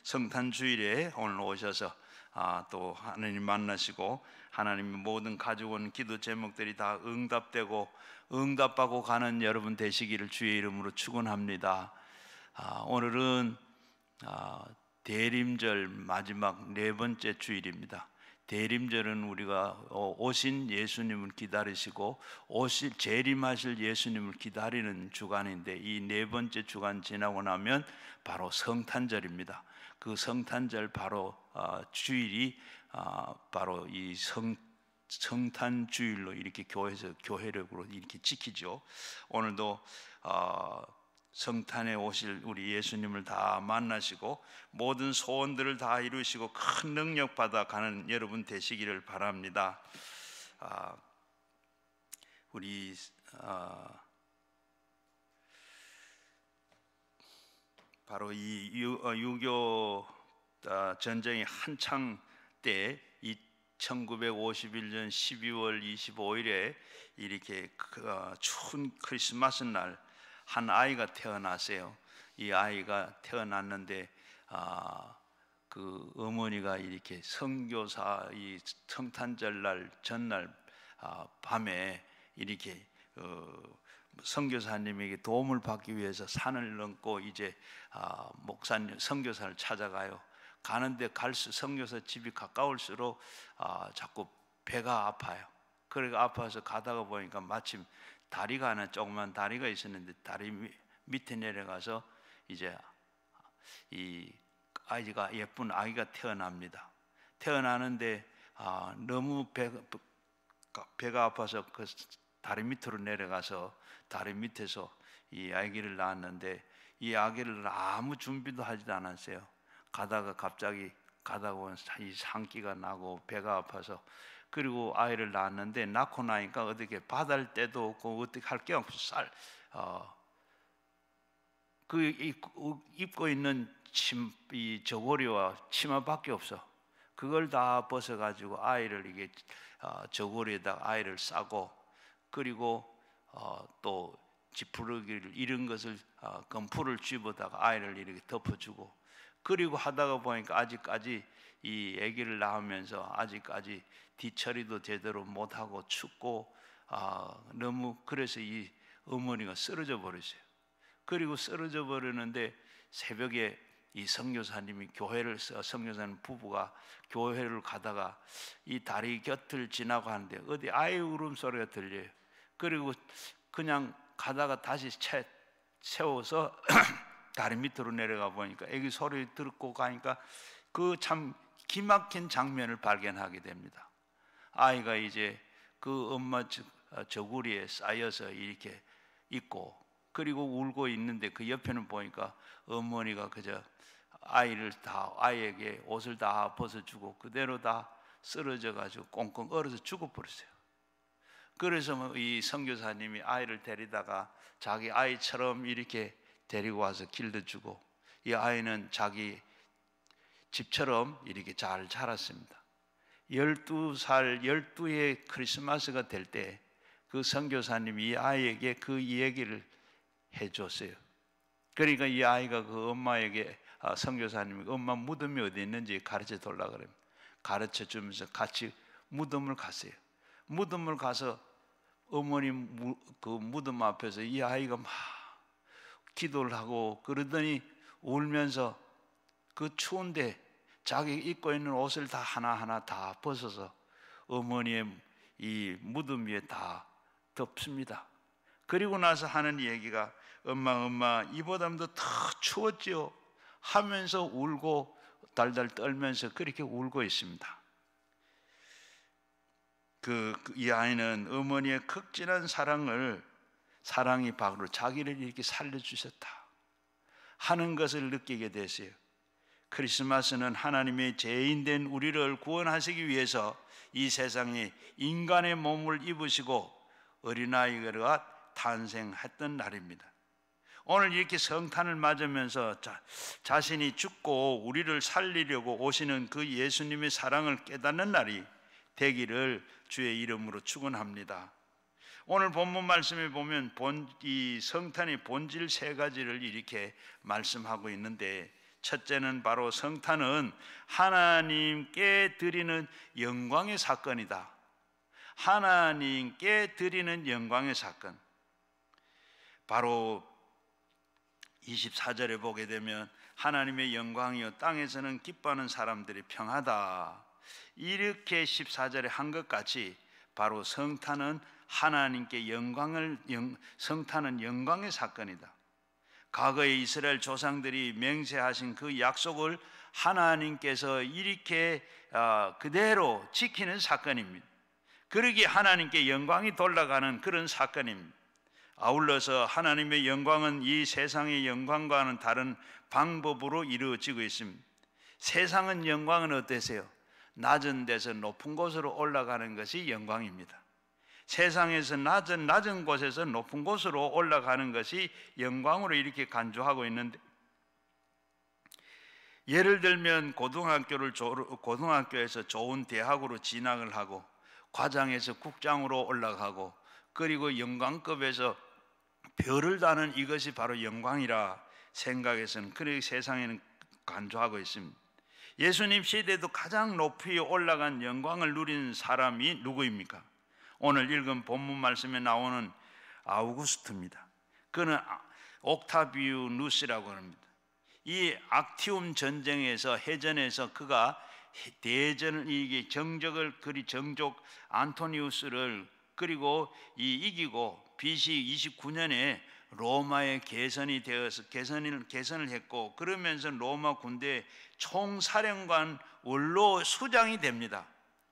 성탄 주일에 오늘 오셔서 또 하나님 만나시고 하나님의 모든 가져온 기도 제목들이 다 응답되고 응답하고 가는 여러분 되시기를 주의 이름으로 축원합니다. 오늘은 대림절 마지막 네 번째 주일입니다. 대림절은 우리가 오신 예수님을 기다리시고 재림하실 예수님을 기다리는 주간인데, 이 네 번째 주간 지나고 나면 바로 성탄절입니다. 그 성탄절 바로 주일이 바로 이 성탄 주일로 이렇게 교회력으로 이렇게 지키죠. 오늘도 성탄에 오실 우리 예수님을 다 만나시고 모든 소원들을 다 이루시고 큰 능력 받아 가는 여러분 되시기를 바랍니다. 우리 바로 이 6.25 전쟁이 한창 때 1951년 12월 25일에 이렇게 추운 크리스마스 날 한 아이가 태어났어요. 이 아이가 태어났는데 그 어머니가 이렇게 선교사 이 성탄절 날 전날 밤에 이렇게 선교사님에게 도움을 받기 위해서 산을 넘고 이제 목사님 선교사를 찾아가요. 가는데 선교사 집이 가까울수록 자꾸 배가 아파요. 그러니까 아파서 가다가 보니까 마침 다리가 하나, 조그만 다리가 있었는데 다리 밑에 내려가서 이제 이 아이가, 예쁜 아이가 태어납니다. 태어나는데 너무 배가 아파서 그 다리 밑으로 내려가서 다리 밑에서 이 아기를 낳았는데, 이 아기를 아무 준비도 하지도 않았어요. 갑자기 가다가 보면 이 상기가 나고 배가 아파서, 그리고 아이를 낳았는데 낳고 나니까 어떻게 받을 데도 없고 어떻게 할 게 없어. 그 입고 있는 이 저고리와 치마밖에 없어. 그걸 다 벗어가지고 아이를 이게 저고리에다가 아이를 싸고, 그리고 또 지푸르기를 이런 것을 건풀을 쥐어다가 아이를 이렇게 덮어주고, 그리고 하다가 보니까 아직까지 이 아기를 낳으면서 아직까지 뒤처리도 제대로 못하고 춥고 너무, 그래서 이 어머니가 쓰러져 버렸어요. 그리고 쓰러져 버리는데 새벽에 이 선교사님이 선교사님 부부가 교회를 가다가 이 다리 곁을 지나고 하는데 어디 아이 울음소리가 들려요. 그리고 그냥 가다가 다시 세워서 다리 밑으로 내려가 보니까 애기 소리 듣고 가니까 그 참 기막힌 장면을 발견하게 됩니다. 아이가 이제 그 엄마 저고리에 쌓여서 이렇게 있고, 그리고 울고 있는데 그 옆에는 보니까 어머니가 그저 아이에게 옷을 다 벗어주고 그대로 다 쓰러져 가지고 꽁꽁 얼어서 죽어버렸어요. 그래서 이 선교사님이 아이를 데리다가 자기 아이처럼 이렇게 데리고 와서 길러주고, 이 아이는 자기 집처럼 이렇게 잘 자랐습니다. 12해 크리스마스가 될 때 그 선교사님이 이 아이에게 그 이야기를 해줬어요. 그러니까 이 아이가 그 엄마에게 선교사님이 엄마 무덤이 어디 있는지 가르쳐 달라고 그래요. 가르쳐 주면서 같이 무덤을 갔어요. 무덤을 가서 어머니 그 무덤 앞에서 이 아이가 막 기도를 하고 그러더니 울면서 그 추운데 자기 입고 있는 옷을 다 하나하나 다 벗어서 어머니의 이 무덤 위에 다 덮습니다. 그리고 나서 하는 얘기가 엄마 이보다도 더 추웠지요 하면서 울고 달달 떨면서 그렇게 울고 있습니다. 이 아이는 어머니의 극진한 사랑이 바로 자기를 이렇게 살려주셨다 하는 것을 느끼게 됐어요. 크리스마스는 하나님의 죄인된 우리를 구원하시기 위해서 이 세상에 인간의 몸을 입으시고 어린아이가 탄생했던 날입니다. 오늘 이렇게 성탄을 맞으면서 자신이 죽고 우리를 살리려고 오시는 그 예수님의 사랑을 깨닫는 날이 되기를 주의 이름으로 축원합니다. 오늘 본문 말씀에 보면 이 성탄의 본질 세 가지를 이렇게 말씀하고 있는데, 첫째는 바로 성탄은 하나님께 드리는 영광의 사건이다. 하나님께 드리는 영광의 사건. 바로 24절에 보게 되면 하나님의 영광이요 땅에서는 기뻐하는 사람들이 평하다. 이렇게 14절에 한 것 같이 바로 성탄은 하나님께 성탄은 영광의 사건이다. 과거에 이스라엘 조상들이 맹세하신 그 약속을 하나님께서 이렇게 그대로 지키는 사건입니다. 그러기에 하나님께 영광이 돌아가는 그런 사건입니다. 아울러서 하나님의 영광은 이 세상의 영광과는 다른 방법으로 이루어지고 있습니다. 세상은 영광은 어떠세요? 낮은 데서 높은 곳으로 올라가는 것이 영광입니다. 세상에서 낮은 곳에서 높은 곳으로 올라가는 것이 영광으로 이렇게 간주하고 있는데, 예를 들면 고등학교에서 좋은 대학으로 진학을 하고 과장에서 국장으로 올라가고 그리고 영광급에서 별을 다는 이것이 바로 영광이라 생각해서는 그렇게 세상에는 간주하고 있습니다. 예수님 시대에도 가장 높이 올라간 영광을 누린 사람이 누구입니까? 오늘 읽은 본문 말씀에 나오는 아우구스트입니다. 그는 옥타비우누스라고 합니다. 이 악티움 전쟁에서 해전에서 그가 대전을 이기 정적 안토니우스를 그리고 이기고 BC 29년에 로마의 개선을 했고, 그러면서 로마 군대 총사령관 원로 수장이 됩니다.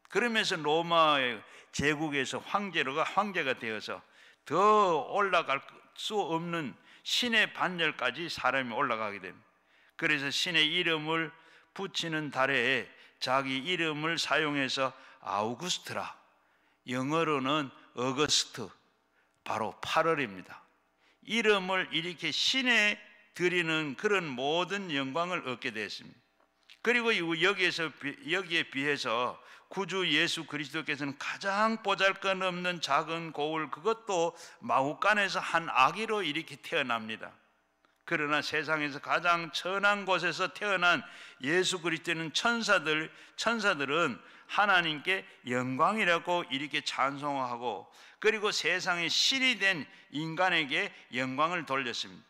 그러면서 로마의 제국에서 황제가 되어서 더 올라갈 수 없는 신의 반열까지 사람이 올라가게 됩니다. 그래서 신의 이름을 붙이는 달에 자기 이름을 사용해서 아우구스트라, 영어로는 어거스트, 바로 8월입니다. 이름을 이렇게 신에 드리는 그런 모든 영광을 얻게 되었습니다. 그리고 여기에 비해서 구주 예수 그리스도께서는 가장 보잘것없는 작은 고울, 그것도 마구간에서 한 아기로 이렇게 태어납니다. 그러나 세상에서 가장 천한 곳에서 태어난 예수 그리스도는 천사들은 하나님께 영광이라고 이렇게 찬송하고, 그리고 세상의 신이 된 인간에게 영광을 돌렸습니다.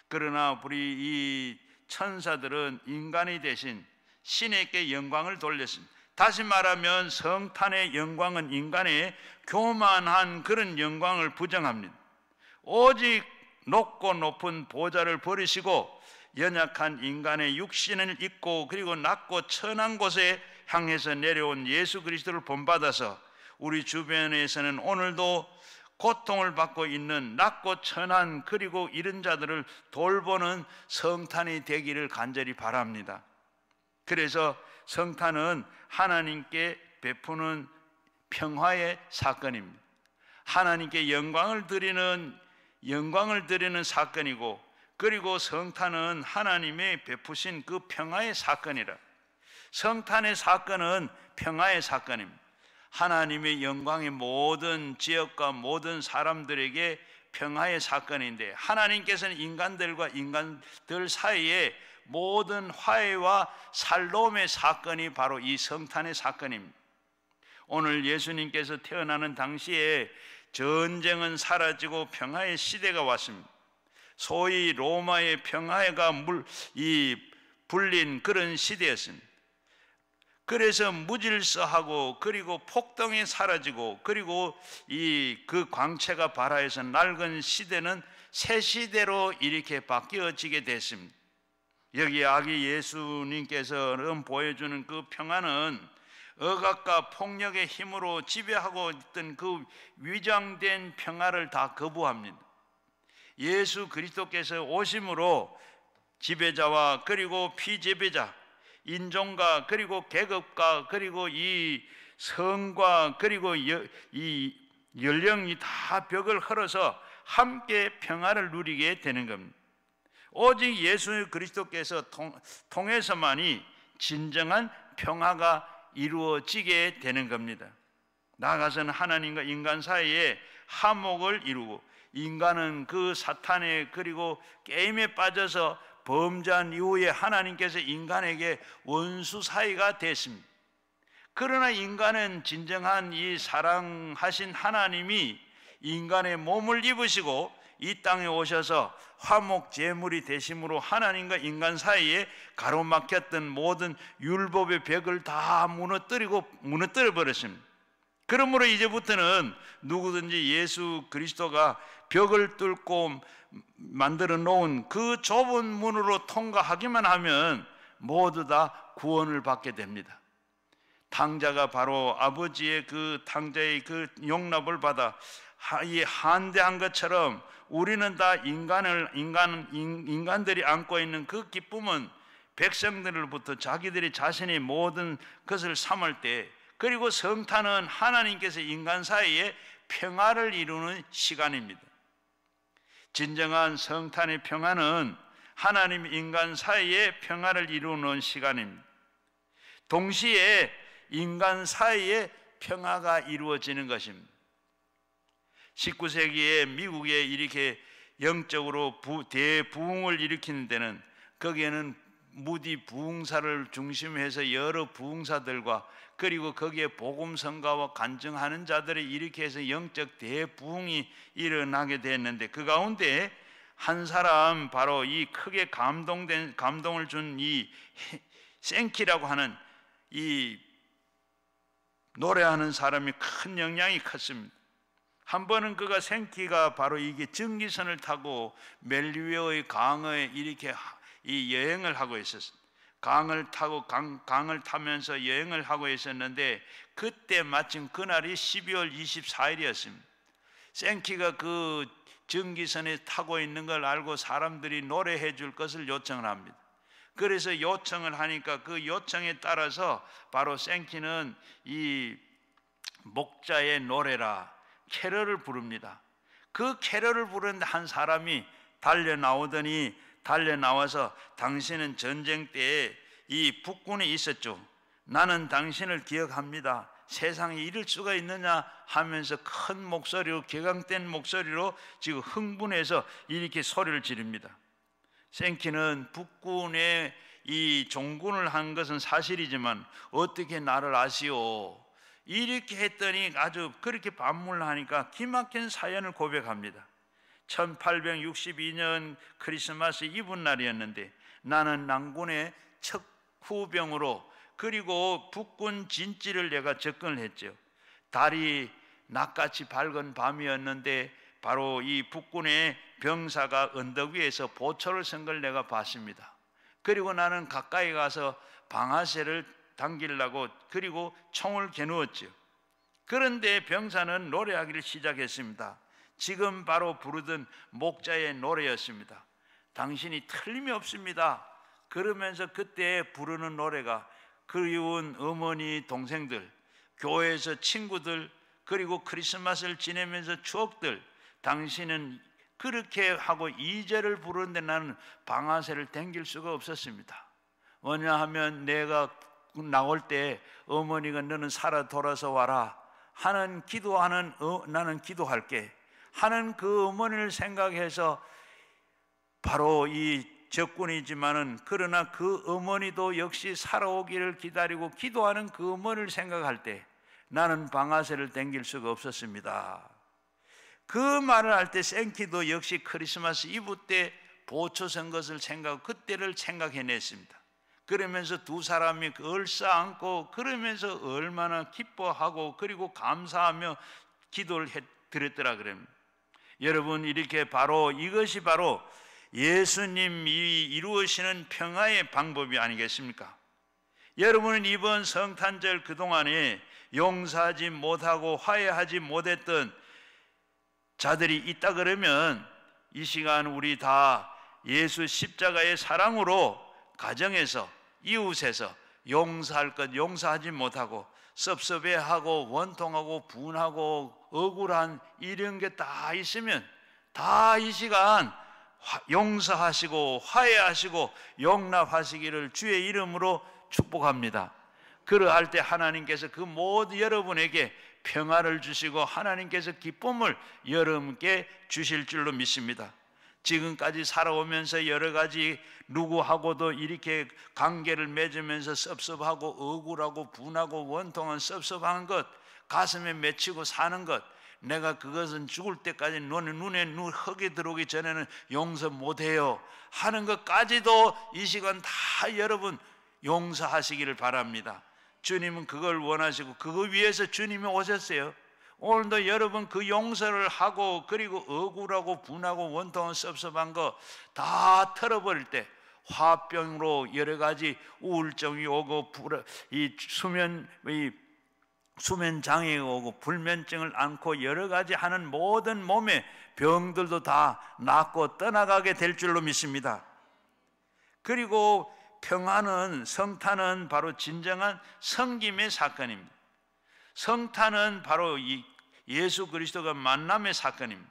그러나 우리 이 천사들은 인간이 대신 신에게 영광을 돌렸습니다. 다시 말하면 성탄의 영광은 인간의 교만한 그런 영광을 부정합니다. 오직 높고 높은 보좌를 버리시고 연약한 인간의 육신을 입고 그리고 낮고 천한 곳에 향해서 내려온 예수 그리스도를 본받아서 우리 주변에서는 오늘도 고통을 받고 있는 낮고 천한 그리고 이런 자들을 돌보는 성탄이 되기를 간절히 바랍니다. 그래서 성탄은 하나님께 베푸는 평화의 사건입니다. 하나님께 영광을 드리는 사건이고, 그리고 성탄은 하나님의 베푸신 그 평화의 사건이라. 성탄의 사건은 평화의 사건입니다. 하나님의 영광의 모든 지역과 모든 사람들에게 평화의 사건인데, 하나님께서는 인간들과 인간들 사이에 모든 화해와 살롬의 사건이 바로 이 성탄의 사건입니다. 오늘 예수님께서 태어나는 당시에 전쟁은 사라지고 평화의 시대가 왔습니다. 소위 로마의 평화가 불린 그런 시대였습니다. 그래서 무질서하고 그리고 폭동이 사라지고 그리고 그 광채가 발하여서 낡은 시대는 새 시대로 이렇게 바뀌어지게 됐습니다. 여기 아기 예수님께서 보여주는 그 평화는 억압과 폭력의 힘으로 지배하고 있던 그 위장된 평화를 다 거부합니다. 예수 그리스도께서 오심으로 지배자와 그리고 피지배자, 인종과 그리고 계급과 그리고 이 성과 그리고 이 연령이 다 벽을 헐어서 함께 평화를 누리게 되는 겁니다. 오직 예수 그리스도께서 통해서만이 진정한 평화가 이루어지게 되는 겁니다. 나아가서는 하나님과 인간 사이에 화목을 이루고, 인간은 그 사탄의 그리고 게임에 빠져서 범죄한 이후에 하나님께서 인간에게 원수 사이가 됐습니다. 그러나 인간은 진정한 이 사랑하신 하나님이 인간의 몸을 입으시고 이 땅에 오셔서 화목 제물이 되심으로 하나님과 인간 사이에 가로막혔던 모든 율법의 벽을 다 무너뜨려 버렸습니다. 그러므로 이제부터는 누구든지 예수 그리스도가 벽을 뚫고 만들어 놓은 그 좁은 문으로 통과하기만 하면 모두 다 구원을 받게 됩니다. 탕자가 바로 아버지의 그 탕자의 그 용납을 받아 한대한 것처럼 우리는 다 인간들이 안고 있는 그 기쁨은 백성들로부터 자기들이 자신의 모든 것을 삼을 때, 그리고 성탄은 하나님께서 인간 사이에 평화를 이루는 시간입니다. 진정한 성탄의 평화는 하나님 인간 사이에 평화를 이루는 시간입니다. 동시에 인간 사이에 평화가 이루어지는 것입니다. 19세기에 미국에 이렇게 영적으로 대부흥을 일으키는 데는, 거기에는 무디 부흥사를 중심해서 여러 부흥사들과 그리고 거기에 복음 선가와 간증하는 자들이 이렇게 해서 영적 대부흥이 일어나게 됐는데, 그 가운데 한 사람, 바로 이 크게 감동을 준 이 생키라고 하는 이 노래하는 사람이 큰 영향이 컸습니다. 한 번은 그가 생키가 바로 이게 증기선을 타고 멜리웨어의 강에 이렇게 이 여행을 하고 있었어요. 강을 타고 강을 타면서 여행을 하고 있었는데, 그때 마침 그날이 12월 24일이었습니다. 생키가 그 증기선에 타고 있는 걸 알고 사람들이 노래해 줄 것을 요청을 합니다. 그래서 요청을 하니까 그 요청에 따라서 바로 생키는 이 목자의 노래라 캐럴을 부릅니다. 그 캐럴을 부르는데 한 사람이 달려나와서 당신은 전쟁 때에 이 북군에 있었죠. 나는 당신을 기억합니다. 세상에 이럴 수가 있느냐 하면서 큰 목소리로, 격앙된 목소리로 지금 흥분해서 이렇게 소리를 지릅니다. 생키는 북군에 이 종군을 한 것은 사실이지만 어떻게 나를 아시오? 이렇게 했더니 아주 그렇게 반문하니까 기막힌 사연을 고백합니다. 1862년 크리스마스 이브날이었는데 나는 난군의 척후병으로, 그리고 북군 진지를 내가 접근을 했죠. 달이 낮같이 밝은 밤이었는데 바로 이 북군의 병사가 언덕 위에서 보초를 선 걸 내가 봤습니다. 그리고 나는 가까이 가서 방아쇠를 당기려고 그리고 총을 겨누었죠. 그런데 병사는 노래하기를 시작했습니다. 지금 바로 부르던 목자의 노래였습니다. 당신이 틀림이 없습니다. 그러면서 그때 부르는 노래가 그리운 어머니, 동생들, 교회에서 친구들, 그리고 크리스마스를 지내면서 추억들, 당신은 그렇게 하고 2절을 부르는데 나는 방아쇠를 당길 수가 없었습니다. 왜냐하면 내가 나올 때 어머니가 너는 살아 돌아서 와라 하는 기도하는 나는 기도할게 하는 그 어머니를 생각해서, 바로 이 적군이지만은 그러나 그 어머니도 역시 살아오기를 기다리고 기도하는 그 어머니를 생각할 때 나는 방아쇠를 당길 수가 없었습니다. 그 말을 할 때 생키도 역시 크리스마스 이브 때 보초 선 것을 생각하고 그때를 생각해냈습니다. 그러면서 두 사람이 얼싸안고 그러면서 얼마나 기뻐하고 그리고 감사하며 기도를 드렸더라 그럽니다. 여러분, 이렇게 바로 이것이 바로 예수님이 이루시는 평화의 방법이 아니겠습니까? 여러분은 이번 성탄절 그동안에 용서하지 못하고 화해하지 못했던 자들이 있다 그러면 이 시간 우리 다 예수 십자가의 사랑으로 가정에서 이웃에서 용서할 것 용서하지 못하고 섭섭해하고 원통하고 분하고 억울한 이런 게 다 있으면 다 이 시간 용서하시고 화해하시고 용납하시기를 주의 이름으로 축복합니다. 그러할 때 하나님께서 그 모든 여러분에게 평화를 주시고 하나님께서 기쁨을 여러분께 주실 줄로 믿습니다. 지금까지 살아오면서 여러 가지 누구하고도 이렇게 관계를 맺으면서 섭섭하고 억울하고 분하고 원통한 섭섭한 것, 가슴에 맺히고 사는 것, 내가 그것은 죽을 때까지 눈에 흙이 들어오기 전에는 용서 못해요 하는 것까지도 이 시간 다 여러분 용서하시기를 바랍니다. 주님은 그걸 원하시고 그거 위해서 주님이 오셨어요. 오늘도 여러분 그 용서를 하고 그리고 억울하고 분하고 원통한 섭섭한 거 다 털어버릴 때 화병으로 여러 가지 우울증이 오고 수면 장애가 오고 불면증을 앓고 여러 가지 하는 모든 몸의 병들도 다 낫고 떠나가게 될 줄로 믿습니다. 그리고 평안은, 성탄은 바로 진정한 성김의 사건입니다. 성탄은 바로 이 예수 그리스도가 만남의 사건입니다.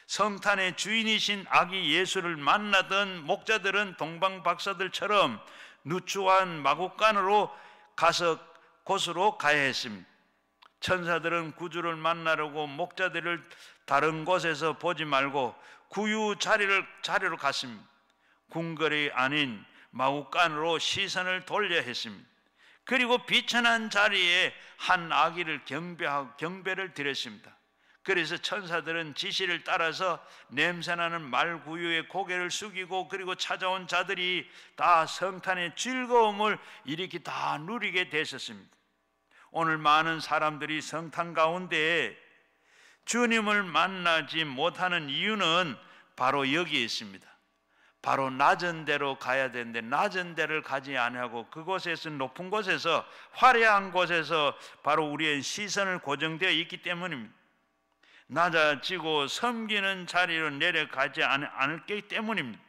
성탄의 주인이신 아기 예수를 만나던 목자들은 동방박사들처럼 누추한 마구간으로 가서 곳으로 가야 했습니다. 천사들은 구주를 만나려고 목자들을 다른 곳에서 보지 말고 구유 자리로 갔습니다. 궁궐이 아닌 마구간으로 시선을 돌려야 했습니다. 그리고 비천한 자리에 한 아기를 경배를 드렸습니다. 그래서 천사들은 지시를 따라서 냄새나는 말구유에 고개를 숙이고 그리고 찾아온 자들이 다 성탄의 즐거움을 이렇게 다 누리게 됐었습니다. 오늘 많은 사람들이 성탄 가운데 주님을 만나지 못하는 이유는 바로 여기에 있습니다. 바로 낮은 데로 가야 되는데 낮은 데를 가지 아니하고 그곳에서 높은 곳에서 화려한 곳에서 바로 우리의 시선을 고정되어 있기 때문입니다. 낮아지고 섬기는 자리로 내려가지 않기 때문입니다.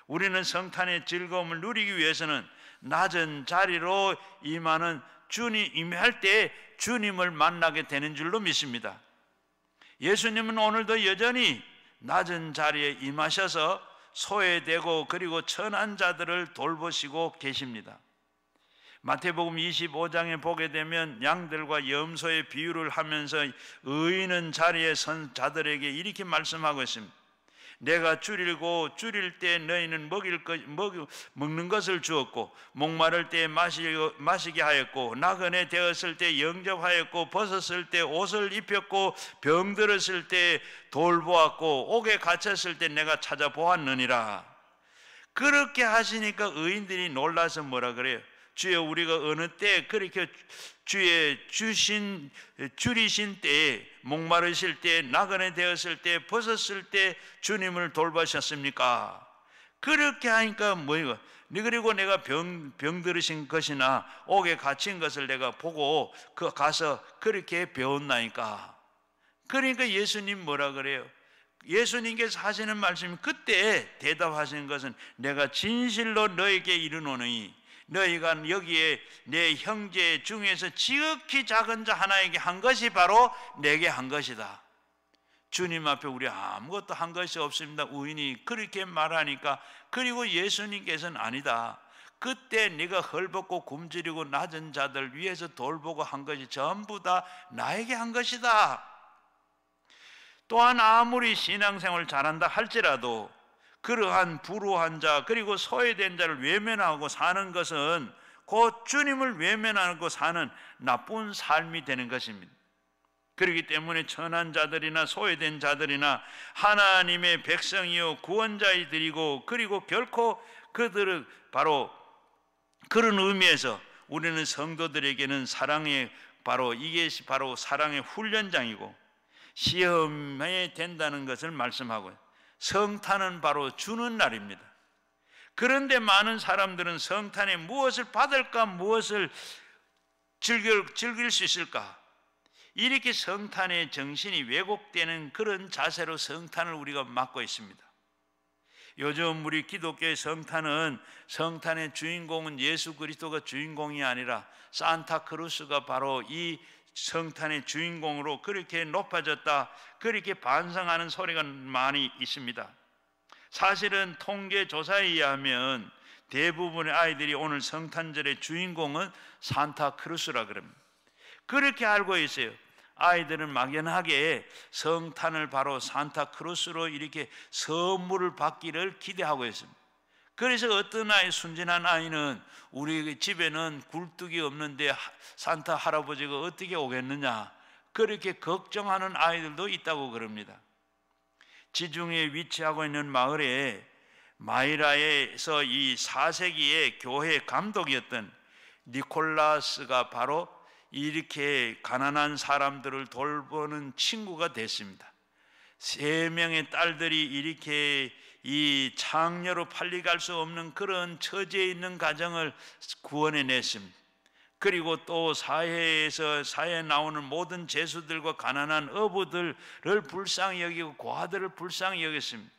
우리는 성탄의 즐거움을 누리기 위해서는 낮은 자리로 임할 때 주님을 만나게 되는 줄로 믿습니다. 예수님은 오늘도 여전히 낮은 자리에 임하셔서 소외되고 그리고 천한 자들을 돌보시고 계십니다. 마태복음 25장에 보게 되면 양들과 염소의 비유를 하면서 의인은 자리에 선 자들에게 이렇게 말씀하고 있습니다. 내가 줄일 때 너희는 먹는 것을 주었고 목마를 때 마시게 하였고 나그네 되었을 때 영접하였고 벗었을 때 옷을 입혔고 병들었을 때 돌보았고 옥에 갇혔을 때 내가 찾아보았느니라. 그렇게 하시니까 의인들이 놀라서 뭐라 그래요? 주여, 우리가 어느 때 그렇게 주의 줄이신 때에 목마르실 때 나그네 되었을 때 벗었을 때 주님을 돌보셨습니까? 그렇게 하니까 뭐예요? 그리고 내가 병들으신 것이나 옥에 갇힌 것을 내가 보고 가서 그렇게 배웠나니까. 그러니까 예수님 뭐라 그래요? 예수님께서 하시는 말씀이 그때 대답하시는 것은 내가 진실로 너에게 이르노니 너희가 여기에 내 형제 중에서 지극히 작은 자 하나에게 한 것이 바로 내게 한 것이다. 주님 앞에 우리 아무것도 한 것이 없습니다. 우인이 그렇게 말하니까, 그리고 예수님께서는 아니다. 그때 네가 헐벗고 굶주리고 낮은 자들 위해서 돌보고 한 것이 전부 다 나에게 한 것이다. 또한 아무리 신앙생활을 잘한다 할지라도 그러한 불우한 자 그리고 소외된 자를 외면하고 사는 것은 곧 주님을 외면하고 사는 나쁜 삶이 되는 것입니다. 그렇기 때문에 천한 자들이나 소외된 자들이나 하나님의 백성이요 구원자이들이고, 그리고 결코 그들은 바로 그런 의미에서 우리는 성도들에게는 사랑의 이게 바로 사랑의 훈련장이고 시험에 된다는 것을 말씀하고요. 성탄은 바로 주는 날입니다. 그런데 많은 사람들은 성탄에 무엇을 받을까, 무엇을 즐길 수 있을까, 이렇게 성탄의 정신이 왜곡되는 그런 자세로 성탄을 우리가 맞고 있습니다. 요즘 우리 기독교의 성탄의 주인공은 예수 그리스도가 주인공이 아니라 산타크루스가 바로 이 성탄의 주인공으로 그렇게 높아졌다, 그렇게 반성하는 소리가 많이 있습니다. 사실은 통계조사에 의하면 대부분의 아이들이 오늘 성탄절의 주인공은 산타크루스라 그럽니다. 그렇게 알고 있어요. 아이들은 막연하게 성탄을 바로 산타크로스로 이렇게 선물을 받기를 기대하고 있습니다. 그래서 어떤 아이, 순진한 아이는 우리 집에는 굴뚝이 없는데 산타 할아버지가 어떻게 오겠느냐, 그렇게 걱정하는 아이들도 있다고 그럽니다. 지중해에 위치하고 있는 마을에 마이라에서 이 4세기의 교회 감독이었던 니콜라스가 바로 이렇게 가난한 사람들을 돌보는 친구가 됐습니다. 3명의 딸들이 이렇게 이 창녀로 팔려갈 수 없는 그런 처지에 있는 가정을 구원해 냈습니다. 그리고 또 사회에 나오는 모든 죄수들과 가난한 어부들을 불쌍히 여기고 고아들을 불쌍히 여겼습니다.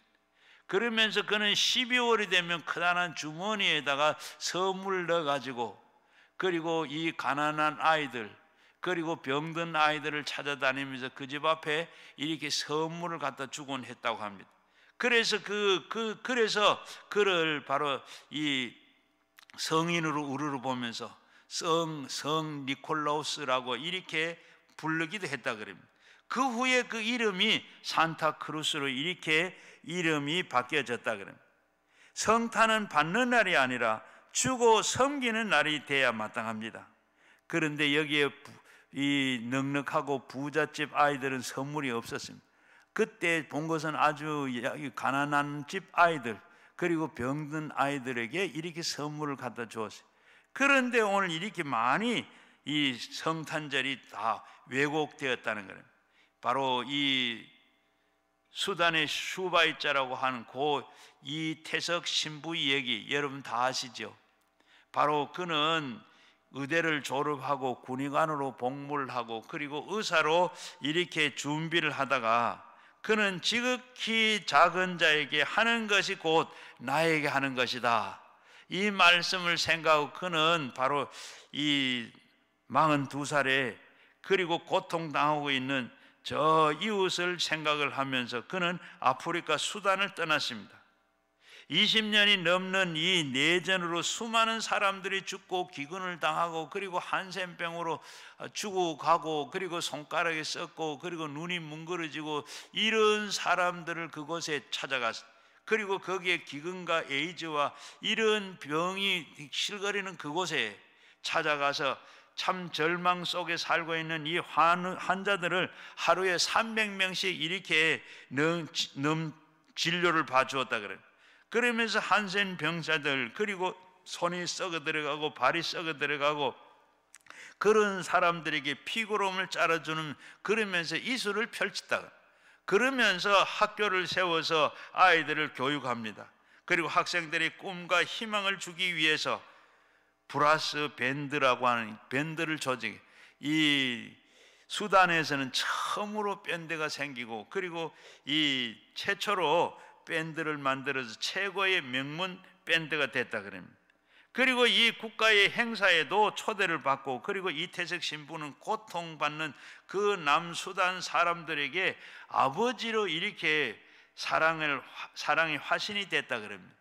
그러면서 그는 12월이 되면 커다란 주머니에다가 선물 넣어가지고, 그리고 이 가난한 아이들, 그리고 병든 아이들을 찾아다니면서 그 집 앞에 이렇게 선물을 갖다 주곤 했다고 합니다. 그래서 그래서 그를 바로 이 성인으로 우르르 보면서 성 니콜라우스라고 이렇게 부르기도 했다 그럽니다. 그 후에 그 이름이 산타크루스로 이렇게 이름이 바뀌어졌다 그럽니다. 성탄은 받는 날이 아니라 주고 섬기는 날이 돼야 마땅합니다. 그런데 여기에 이 넉넉하고 부잣집 아이들은 선물이 없었습니다. 그때 본 것은 아주 가난한 집 아이들, 그리고 병든 아이들에게 이렇게 선물을 갖다 주었어요. 그런데 오늘 이렇게 많이 이 성탄절이 다 왜곡되었다는 거예요. 바로 이 수단의 슈바이자라고 하는 고 이태석 신부 얘기 여러분 다 아시죠? 바로 그는 의대를 졸업하고 군의관으로 복무를 하고 그리고 의사로 이렇게 준비를 하다가 그는 지극히 작은 자에게 하는 것이 곧 나에게 하는 것이다, 이 말씀을 생각하고 그는 바로 이 42살에 그리고 고통당하고 있는 저 이웃을 생각을 하면서 그는 아프리카 수단을 떠났습니다. 20년이 넘는 이 내전으로 수많은 사람들이 죽고 기근을 당하고 그리고 한센병으로 죽어가고 그리고 손가락에 썩고 그리고 눈이 뭉그러지고 이런 사람들을 그곳에 찾아갔습니다. 그리고 거기에 기근과 에이즈와 이런 병이 실거리는 그곳에 찾아가서 참 절망 속에 살고 있는 이 환자들을 하루에 300명씩 이렇게 진료를 봐주었다 그래요. 그러면서 한센 병사들, 그리고 손이 썩어 들어가고 발이 썩어 들어가고 그런 사람들에게 피고름을 짜라주는, 그러면서 이술을 펼쳤다. 그러면서 학교를 세워서 아이들을 교육합니다. 그리고 학생들의 꿈과 희망을 주기 위해서 브라스 밴드라고 하는 밴드를 조직해, 이 수단에서는 처음으로 밴드가 생기고 그리고 이 최초로 밴드를 만들어서 최고의 명문 밴드가 됐다 그럽니다. 그리고 이 국가의 행사에도 초대를 받고 그리고 이태석 신부는 고통받는 그 남수단 사람들에게 아버지로 이렇게 사랑의 화신이 됐다 그럽니다.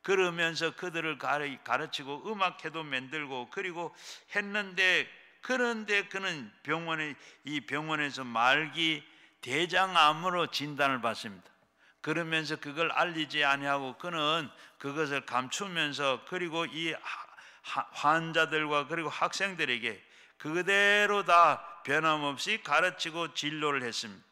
그러면서 그들을 가르치고 음악회도 만들고 그리고 했는데, 그런데 그는 병원에서 말기 대장암으로 진단을 받습니다. 그러면서 그걸 알리지 아니하고 그는 그것을 감추면서 그리고 이 환자들과 그리고 학생들에게 그대로 다 변함없이 가르치고 진료를 했습니다.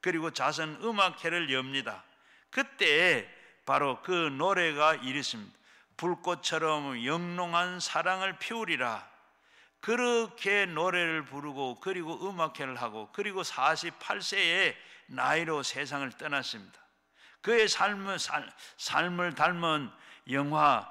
그리고 자선 음악회를 엽니다. 그때 바로 그 노래가 이랬습니다. 불꽃처럼 영롱한 사랑을 피우리라. 그렇게 노래를 부르고 그리고 음악회를 하고 그리고 48세의 나이로 세상을 떠났습니다. 그의 삶을 닮은 영화,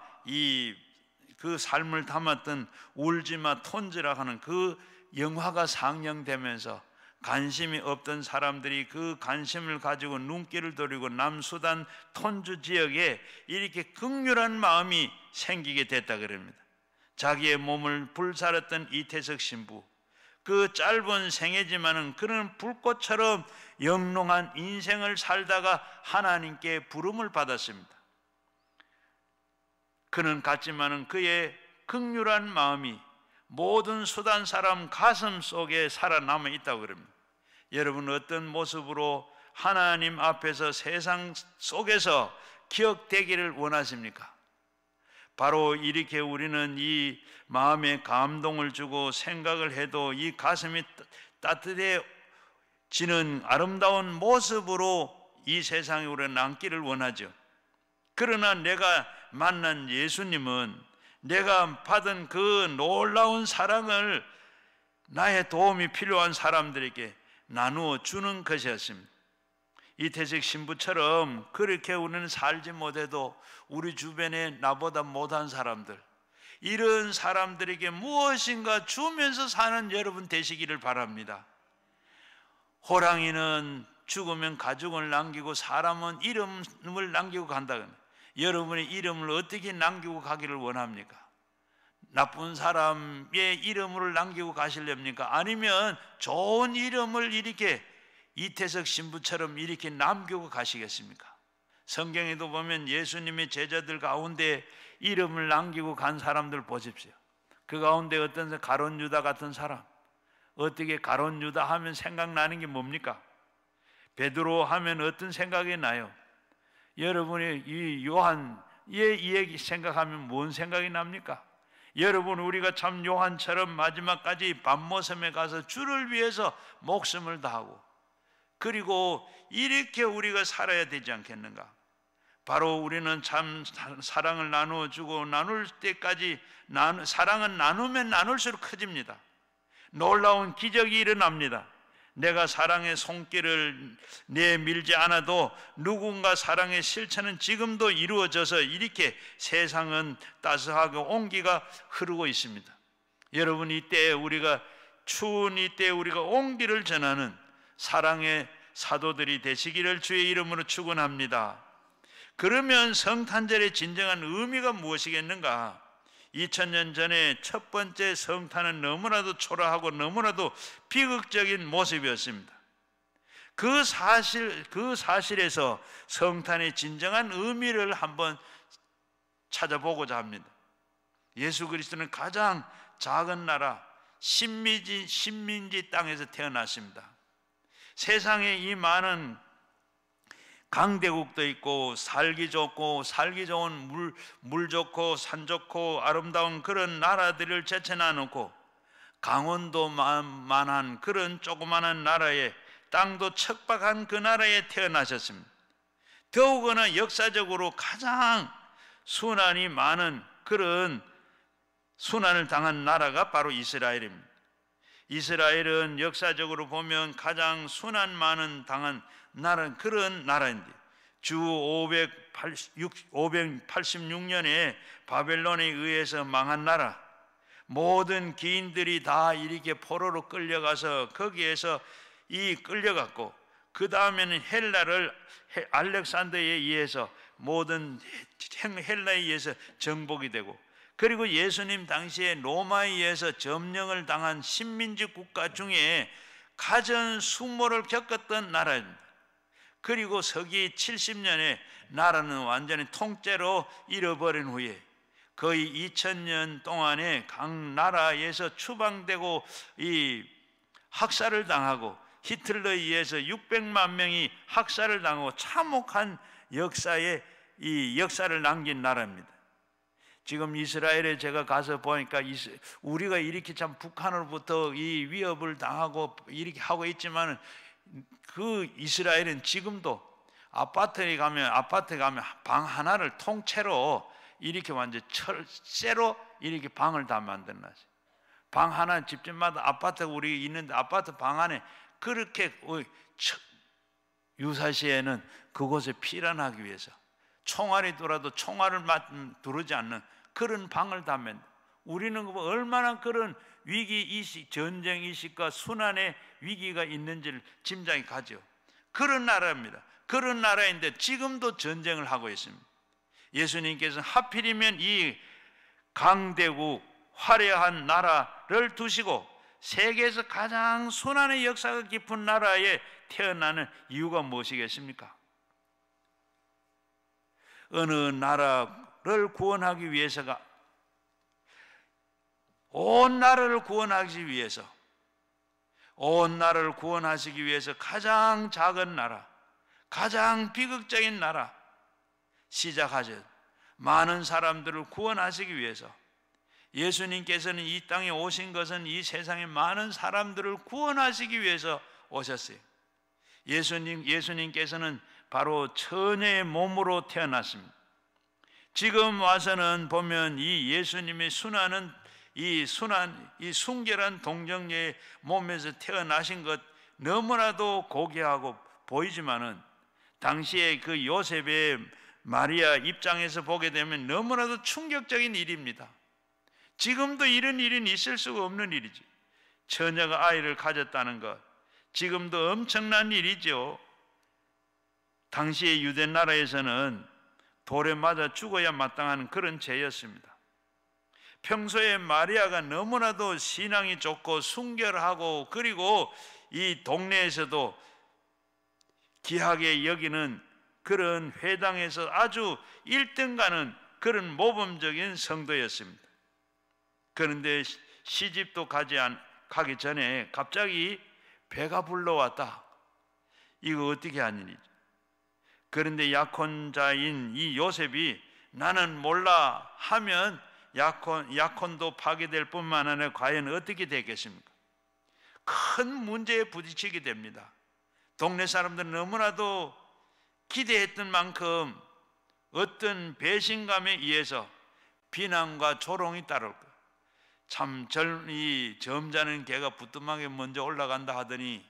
그 삶을 담았던 울지마 톤즈라 하는 그 영화가 상영되면서 관심이 없던 사람들이 그 관심을 가지고 눈길을 돌리고 남수단 톤주 지역에 이렇게 극렬한 마음이 생기게 됐다 그럽니다. 자기의 몸을 불살았던 이태석 신부, 그 짧은 생애지만은 그는 불꽃처럼 영롱한 인생을 살다가 하나님께 부름을 받았습니다. 그는 같지만은 그의 극률한 마음이 모든 수단 사람 가슴 속에 살아남아 있다고 그럽니다. 여러분 어떤 모습으로 하나님 앞에서 세상 속에서 기억되기를 원하십니까? 바로 이렇게 우리는 이 마음에 감동을 주고 생각을 해도 이 가슴이 따뜻해지는 아름다운 모습으로 이 세상에 우리는 남기를 원하죠. 그러나 내가 만난 예수님은 내가 받은 그 놀라운 사랑을 나의 도움이 필요한 사람들에게 나누어 주는 것이었습니다. 이태식 신부처럼 그렇게 우리는 살지 못해도 우리 주변에 나보다 못한 사람들, 이런 사람들에게 무엇인가 주면서 사는 여러분 되시기를 바랍니다. 호랑이는 죽으면 가죽을 남기고 사람은 이름을 남기고 간다. 여러분의 이름을 어떻게 남기고 가기를 원합니까? 나쁜 사람의 이름을 남기고 가시렵니까? 아니면 좋은 이름을 이렇게 이태석 신부처럼 이렇게 남기고 가시겠습니까? 성경에도 보면 예수님의 제자들 가운데 이름을 남기고 간 사람들 보십시오. 그 가운데 어떤 가룟 유다 같은 사람, 어떻게 가룟 유다 하면 생각나는 게 뭡니까? 베드로 하면 어떤 생각이 나요? 여러분이 이 요한의 이 얘기 생각하면 뭔 생각이 납니까? 여러분, 우리가 참 요한처럼 마지막까지 밤모섬에 가서 주를 위해서 목숨을 다하고, 그리고 이렇게 우리가 살아야 되지 않겠는가? 바로 우리는 참 사랑을 나누어주고 나눌 때까지 사랑은 나누면 나눌수록 커집니다. 놀라운 기적이 일어납니다. 내가 사랑의 손길을 내밀지 않아도 누군가 사랑의 실천은 지금도 이루어져서 이렇게 세상은 따스하고 온기가 흐르고 있습니다. 여러분, 이때 우리가 추운 이때 우리가 온기를 전하는 사랑의 사도들이 되시기를 주의 이름으로 축원합니다. 그러면 성탄절의 진정한 의미가 무엇이겠는가? 2000년 전에 첫 번째 성탄은 너무나도 초라하고 너무나도 비극적인 모습이었습니다. 그 사실에서 성탄의 진정한 의미를 한번 찾아보고자 합니다. 예수 그리스도는 가장 작은 나라 신민지 땅에서 태어났습니다. 세상에 이 많은 강대국도 있고 살기 좋고 살기 좋은 물 좋고 산 좋고 아름다운 그런 나라들을 제쳐놔놓고 강원도만한 그런 조그마한 나라에, 땅도 척박한 그 나라에 태어나셨습니다. 더욱이나 역사적으로 가장 순환이 많은 그런 순환을 당한 나라가 바로 이스라엘입니다. 이스라엘은 역사적으로 보면 가장 순환 많은 당한 나라는 그런 나라인데, 주 586년에 바벨론에 의해서 망한 나라, 모든 기인들이 다 이렇게 포로로 끌려가서 거기에서 끌려갔고, 그 다음에는 헬라를 알렉산더에 의해서 모든 헬라에 의해서 정복이 되고, 그리고 예수님 당시에 로마에 의해서 점령을 당한 식민지 국가 중에 가전 수모를 겪었던 나라입니다. 그리고 서기 70년에 나라는 완전히 통째로 잃어버린 후에 거의 2000년 동안에 각 나라에서 추방되고 이 학살을 당하고, 히틀러에 의해서 600만 명이 학살을 당하고 참혹한 역사를 남긴 나라입니다. 지금 이스라엘에 제가 가서 보니까 우리가 이렇게 참 북한으로부터 이 위협을 당하고 이렇게 하고 있지만, 그 이스라엘은 지금도 아파트에 가면 방 하나를 통째로 이렇게 완전 철새로 이렇게 방을 다 만들어놨어요. 방 하나 집집마다 아파트가 우리 있는데 아파트 방 안에 그렇게 유사시에는 그곳에 피란하기 위해서 총알이 돌아도 총알을 두르지 않는 그런 방을 다 만들. 우리는 얼마나 그런 위기의식, 전쟁의식과 순환의 위기가 있는지를 짐작이 가죠. 그런 나라입니다. 그런 나라인데 지금도 전쟁을 하고 있습니다. 예수님께서 하필이면 이 강대국 화려한 나라를 두시고 세계에서 가장 순환의 역사가 깊은 나라에 태어나는 이유가 무엇이겠습니까? 어느 나라를 구원하기 위해서가, 온 나라를 구원하기 위해서 온 나라를 구원하시기 위해서 가장 작은 나라, 가장 비극적인 나라 시작하셨. 많은 사람들을 구원하시기 위해서 예수님께서는 이 땅에 오신 것은 이 세상의 많은 사람들을 구원하시기 위해서 오셨어요. 예수님께서는 바로 처녀의 몸으로 태어났습니다. 지금 와서는 보면 이 예수님의 이 순결한 동정녀의 몸에서 태어나신 것 너무나도 고귀하고 보이지만은 당시에 그 요셉의 마리아 입장에서 보게 되면 너무나도 충격적인 일입니다. 지금도 이런 일은 있을 수가 없는 일이지. 처녀가 아이를 가졌다는 것, 지금도 엄청난 일이죠. 당시의 유대 나라에서는 돌에 맞아 죽어야 마땅한 그런 죄였습니다. 평소에 마리아가 너무나도 신앙이 좋고 순결하고 그리고 이 동네에서도 귀하게 여기는 그런 회당에서 아주 1등 가는 그런 모범적인 성도였습니다. 그런데 시집도 가기 전에 갑자기 배가 불러왔다. 이거 어떻게 하는 일이죠? 그런데 약혼자인 이 요셉이 나는 몰라 하면 약혼도 파괴될 뿐만 아니라 과연 어떻게 되겠습니까? 큰 문제에 부딪히게 됩니다. 동네 사람들은 너무나도 기대했던 만큼 어떤 배신감에 의해서 비난과 조롱이 따를 거예요. 참 이 점잖은 개가 부뚜막에 먼저 올라간다 하더니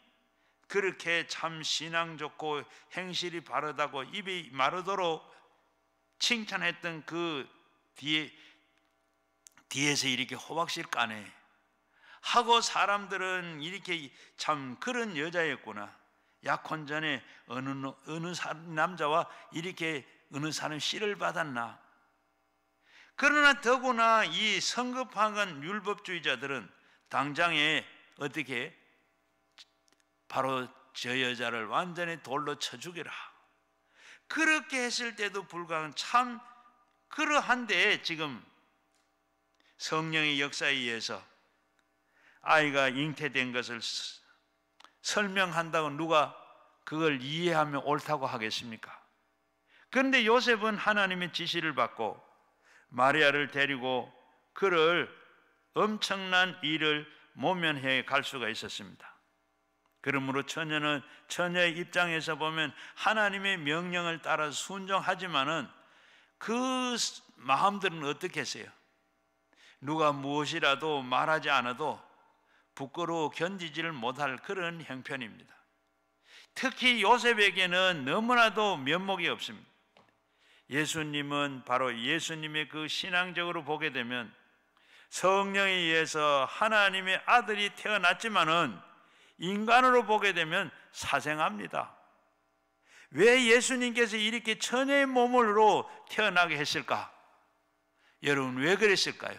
그렇게 참 신앙 좋고 행실이 바르다고 입이 마르도록 칭찬했던 그 뒤에서 이렇게 호박실 까네 하고 사람들은 이렇게 참 그런 여자였구나. 약혼 전에 어느 남자와 이렇게 어느 사람 씨를 받았나. 그러나 더구나 이 성급한 율법주의자들은 당장에 어떻게 바로 저 여자를 완전히 돌로 쳐 죽여라. 그렇게 했을 때도 불구하고 참 그러한데 지금 성령의 역사에 의해서 아이가 잉태된 것을 설명한다고 누가 그걸 이해하면 옳다고 하겠습니까? 그런데 요셉은 하나님의 지시를 받고 마리아를 데리고 그를 엄청난 일을 모면해 갈 수가 있었습니다. 그러므로 처녀의 입장에서 보면 하나님의 명령을 따라 순종하지만은 그 마음들은 어떻겠어요? 누가 무엇이라도 말하지 않아도 부끄러워 견디지를 못할 그런 형편입니다. 특히 요셉에게는 너무나도 면목이 없습니다. 예수님은 바로 예수님의 그 신앙적으로 보게 되면 성령에 의해서 하나님의 아들이 태어났지만은 인간으로 보게 되면 사생합니다. 왜 예수님께서 이렇게 처녀의 몸으로 태어나게 했을까? 여러분 왜 그랬을까요?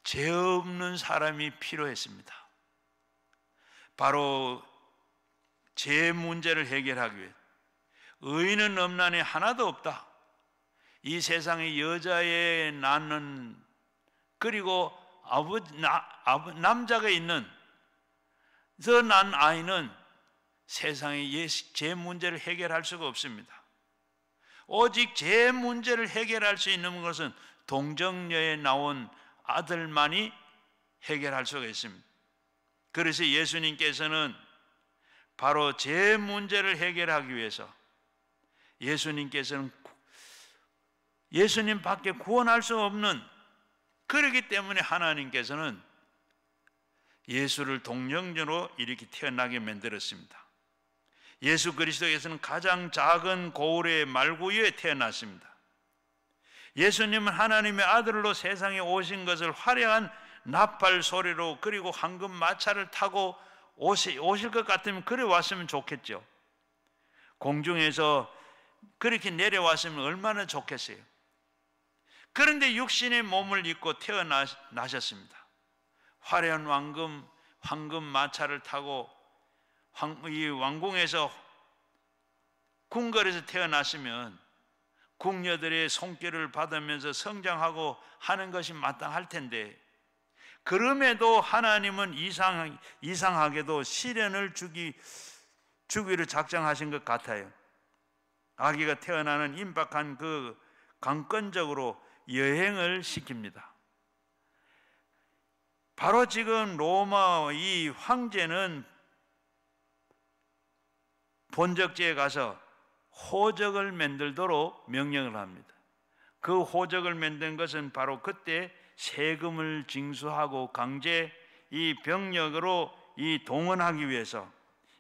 죄 없는 사람이 필요했습니다. 바로 죄 문제를 해결하기 위해 의인은 없나니 하나도 없다. 이 세상에 여자에 낳는 그리고 남자가 있는 저 난 아이는 세상의 죄 문제를 해결할 수가 없습니다. 오직 죄 문제를 해결할 수 있는 것은 동정녀에 나온 아들만이 해결할 수가 있습니다. 그래서 예수님께서는 바로 죄 문제를 해결하기 위해서 예수님께서는 예수님밖에 구원할 수 없는, 그렇기 때문에 하나님께서는 예수를 동정녀로 이렇게 태어나게 만들었습니다. 예수 그리스도께서는 가장 작은 고울의 말구유에 태어났습니다. 예수님은 하나님의 아들로 세상에 오신 것을 화려한 나팔 소리로 그리고 황금 마차를 타고 오실 것 같으면 그래 왔으면 좋겠죠. 공중에서 그렇게 내려왔으면 얼마나 좋겠어요. 그런데 육신의 몸을 입고 태어나셨습니다. 화려한 황금 마차를 타고 이 왕궁에서 궁궐에서 태어났으면 궁녀들의 손길을 받으면서 성장하고 하는 것이 마땅할 텐데 그럼에도 하나님은 이상하게도 시련을 주기를 작정하신 것 같아요. 아기가 태어나는 임박한 그 강권적으로 여행을 시킵니다. 바로 지금 로마 이 황제는 본적지에 가서 호적을 만들도록 명령을 합니다. 그 호적을 만든 것은 바로 그때 세금을 징수하고 강제 이 병력으로 이 동원하기 위해서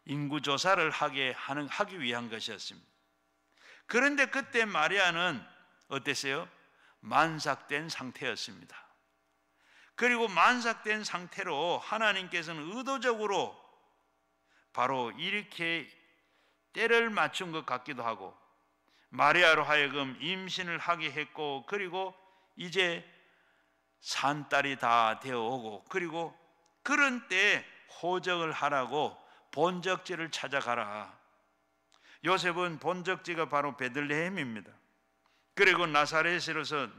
인구 조사를 하기 위한 것이었습니다. 그런데 그때 마리아는 어땠어요? 만삭된 상태였습니다. 그리고 만삭된 상태로 하나님께서는 의도적으로 바로 이렇게 때를 맞춘 것 같기도 하고 마리아로 하여금 임신을 하게 했고, 그리고 이제 산딸이 다 되어오고, 그리고 그런 때 호적을 하라고 본적지를 찾아가라. 요셉은 본적지가 바로 베들레헴입니다. 그리고 나사렛에서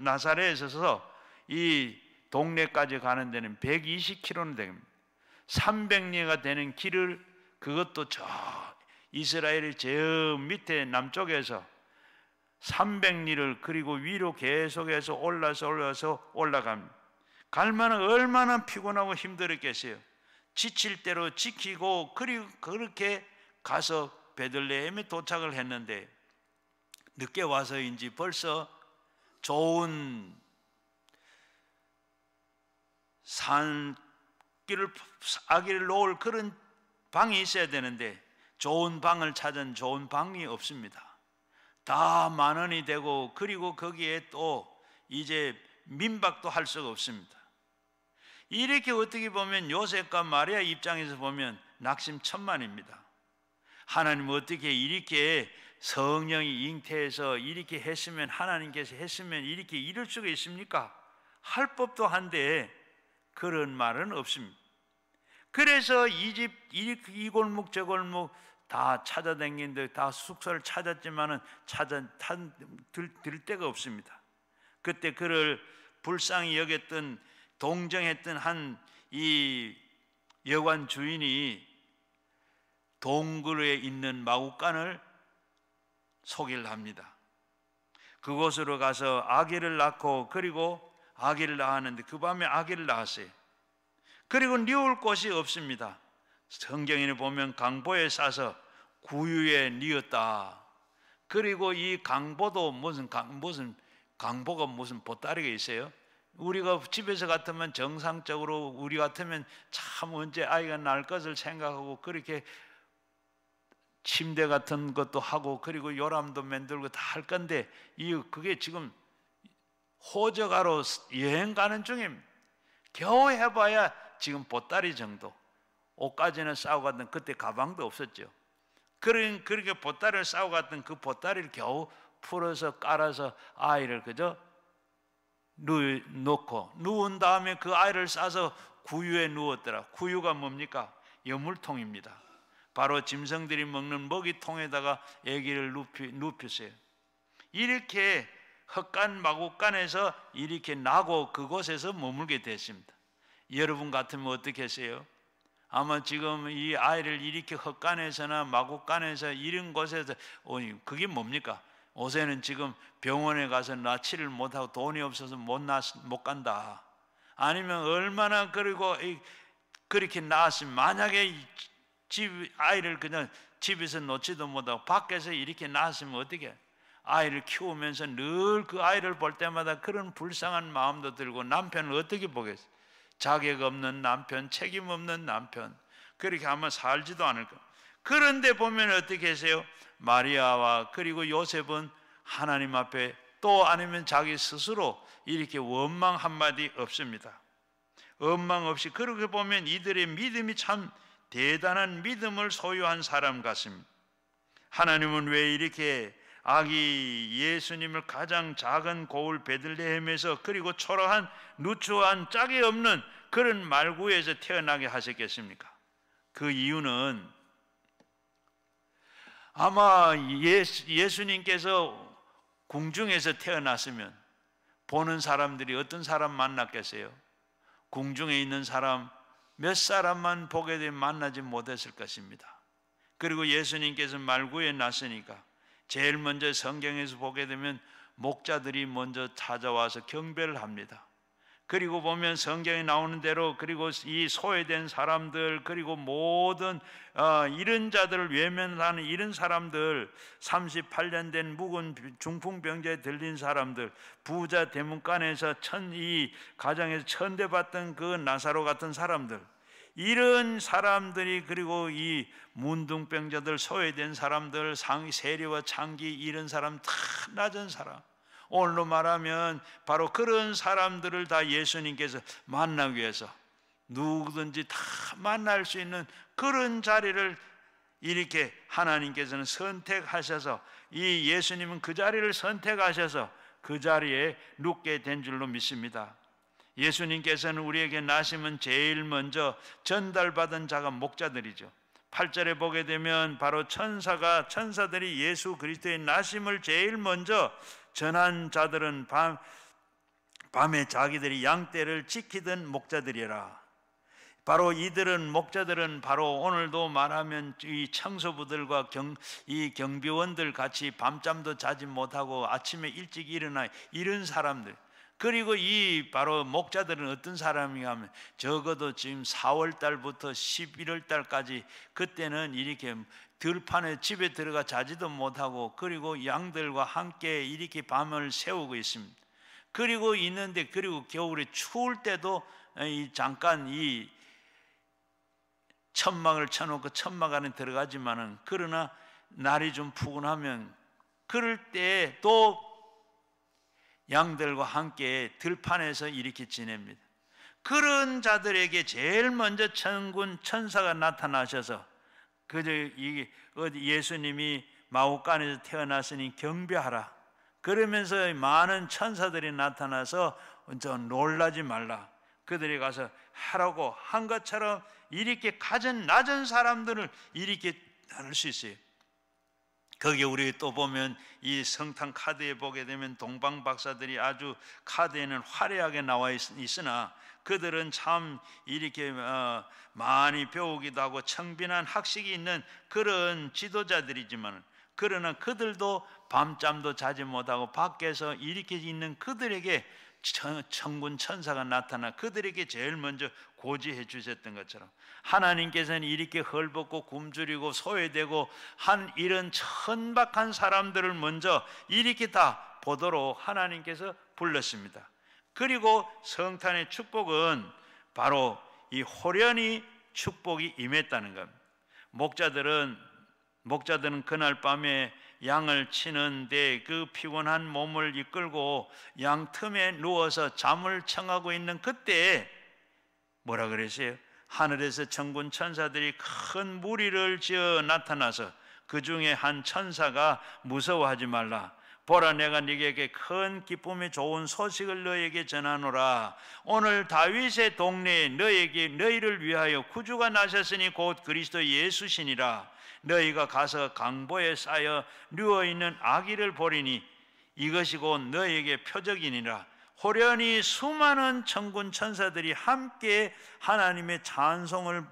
이 동네까지 가는 데는 120km는 됩니다. 300리가 되는 길을, 그것도 저 이스라엘의 저 밑에 남쪽에서 300리를 그리고 위로 계속해서 올라갑니다. 갈만은 얼마나 피곤하고 힘들었겠어요. 지칠 대로 지키고, 그리고 그렇게 가서 베들레헴에 도착을 했는데, 늦게 와서인지 벌써 좋은 아기를 놓을 그런 방이 있어야 되는데 좋은 방을 찾은 좋은 방이 없습니다. 다 만원이 되고, 그리고 거기에 또 이제 민박도 할 수가 없습니다. 이렇게 어떻게 보면 요셉과 마리아 입장에서 보면 낙심천만입니다. 하나님 어떻게 이렇게 성령이 잉태해서 이렇게 했으면, 하나님께서 했으면 이렇게 이럴 수가 있습니까? 할 법도 한데 그런 말은 없습니다. 그래서 이 집 이 골목 저 골목 다 찾아다니는데 다 숙소를 찾았지만은 들 데가 없습니다. 그때 그를 불쌍히 여겼던, 동정했던 한 이 여관 주인이 동굴에 있는 마구간을 소개를 합니다. 그곳으로 가서 아기를 낳고, 그리고 아기를 낳았는데 그 밤에 아기를 낳았어요. 그리고 뉘울 곳이 없습니다. 성경에 보면 강보에 싸서 구유에 뉘었다. 그리고 이 강보도 무슨 강보가 무슨 보따리가 있어요? 우리가 집에서 같으면 정상적으로 우리 같으면 참 언제 아이가 날 것을 생각하고 그렇게 침대 같은 것도 하고, 그리고 요람도 만들고 다 할 건데, 그게 지금 호적하러 여행 가는 중입니다. 겨우 해봐야 지금 보따리 정도. 옷까지는 싸고 갔던, 그때 가방도 없었죠. 그렇게 보따리를 싸고 갔던 그 보따리를 겨우 풀어서 깔아서 아이를 그저 놓고, 누운 다음에 그 아이를 싸서 구유에 누웠더라. 구유가 뭡니까? 여물통입니다. 바로 짐승들이 먹는 먹이통에다가 아기를 눕혔어요. 이렇게 헛간 마구간에서 이렇게 나고 그곳에서 머물게 됐습니다. 여러분 같으면 어떻게 했어요? 아마 지금 이 아이를 이렇게 헛간에서나 마구간에서 이런 곳에서, 그게 뭡니까? 요새는 지금 병원에 가서 낳지를 못하고 돈이 없어서 못 간다. 아니면 얼마나, 그리고 그렇게 낳았으면, 만약에 아이를 그냥 집에서 놓지도 못하고 밖에서 이렇게 낳았으면 어떻게? 아이를 키우면서 늘 그 아이를 볼 때마다 그런 불쌍한 마음도 들고, 남편을 어떻게 보겠어요? 자격 없는 남편, 책임 없는 남편, 그렇게 하면 살지도 않을 거예요. 그런데 보면 어떻게 하세요? 마리아와 그리고 요셉은 하나님 앞에, 또 아니면 자기 스스로 이렇게 원망 한마디 없습니다. 원망 없이, 그렇게 보면 이들의 믿음이 참 대단한 믿음을 소유한 사람 같습니다. 하나님은 왜 이렇게 아기 예수님을 가장 작은 고을 베들레헴에서, 그리고 초라한 누추한 짝이 없는 그런 말구에서 태어나게 하셨겠습니까? 그 이유는 아마 예수님께서 궁중에서 태어났으면 보는 사람들이 어떤 사람 만났겠어요? 궁중에 있는 사람 몇 사람만 보게 되면 만나지 못했을 것입니다. 그리고 예수님께서 말구에 나서니까 제일 먼저 성경에서 보게 되면 목자들이 먼저 찾아와서 경배를 합니다. 그리고 보면 성경에 나오는 대로, 그리고 이 소외된 사람들, 그리고 모든 이런 자들을 외면하는 이런 사람들, 38년 된 묵은 중풍병자에 들린 사람들, 부자 대문간에서 이 가정에서 천대받던 그 나사로 같은 사람들, 이런 사람들이, 그리고 이 문둥병자들, 소외된 사람들, 세리와 창기, 이런 사람, 다 낮은 사람, 오늘로 말하면 바로 그런 사람들을 다 예수님께서 만나기 위해서 누구든지 다 만날 수 있는 그런 자리를 이렇게 하나님께서는 선택하셔서, 이 예수님은 그 자리를 선택하셔서 그 자리에 눕게 된 줄로 믿습니다. 예수님께서는 우리에게 나심은 제일 먼저 전달받은 자가 목자들이죠. 8절에 보게 되면 바로 천사들이 예수 그리스도의 나심을 제일 먼저 전한 자들은 밤에 자기들이 양떼를 지키던 목자들이라. 바로 이들은, 목자들은 바로 오늘도 말하면 이 청소부들과 이 경비원들 같이 밤잠도 자지 못하고 아침에 일찍 일어나 이런 사람들. 그리고 이 바로 목자들은 어떤 사람인가 하면 적어도 지금 4월 달부터 11월 달까지, 그때는 이렇게 들판에 집에 들어가 자지도 못하고, 그리고 양들과 함께 이렇게 밤을 새우고 있습니다. 그리고 있는데, 그리고 겨울에 추울 때도 잠깐 이 천막을 쳐놓고 천막 안에 들어가지만은, 그러나 날이 좀 푸근하면 그럴 때 또 양들과 함께 들판에서 이렇게 지냅니다. 그런 자들에게 제일 먼저 천군 천사가 나타나셔서, 예수님이 마옥간에서 태어났으니 경배하라, 그러면서 많은 천사들이 나타나서 놀라지 말라, 그들이 가서 하라고 한 것처럼 이렇게 가진 낮은 사람들을 이렇게 나눌 수 있어요. 거기에 우리 또 보면 이 성탄 카드에 보게 되면 동방 박사들이 아주 카드에는 화려하게 나와 있으나 그들은 참 이렇게 많이 배우기도 하고 청빈한 학식이 있는 그런 지도자들이지만, 그러나 그들도 밤잠도 자지 못하고 밖에서 이렇게 있는 그들에게 천군 천사가 나타나 그들에게 제일 먼저 고지해 주셨던 것처럼, 하나님께서는 이렇게 헐벗고 굶주리고 소외되고 한 이런 천박한 사람들을 먼저 이렇게 다 보도록 하나님께서 불렀습니다. 그리고 성탄의 축복은 바로 이 호련히 축복이 임했다는 겁니다. 목자들은 그날 밤에 양을 치는데 그 피곤한 몸을 이끌고 양 틈에 누워서 잠을 청하고 있는 그때에 뭐라 그랬어요? 하늘에서 천군 천사들이 큰 무리를 지어 나타나서 그 중에 한 천사가 무서워하지 말라, 보라, 내가 네게 큰 기쁨이 좋은 소식을 너에게 전하노라. 오늘 다윗의 동네에 너희를 위하여 구주가 나셨으니 곧 그리스도 예수시니라. 너희가 가서 강보에 쌓여 누워있는 아기를 보리니 이것이 곧 너희에게 표적이니라. 호련히 수많은 천군 천사들이 함께 하나님의 찬송을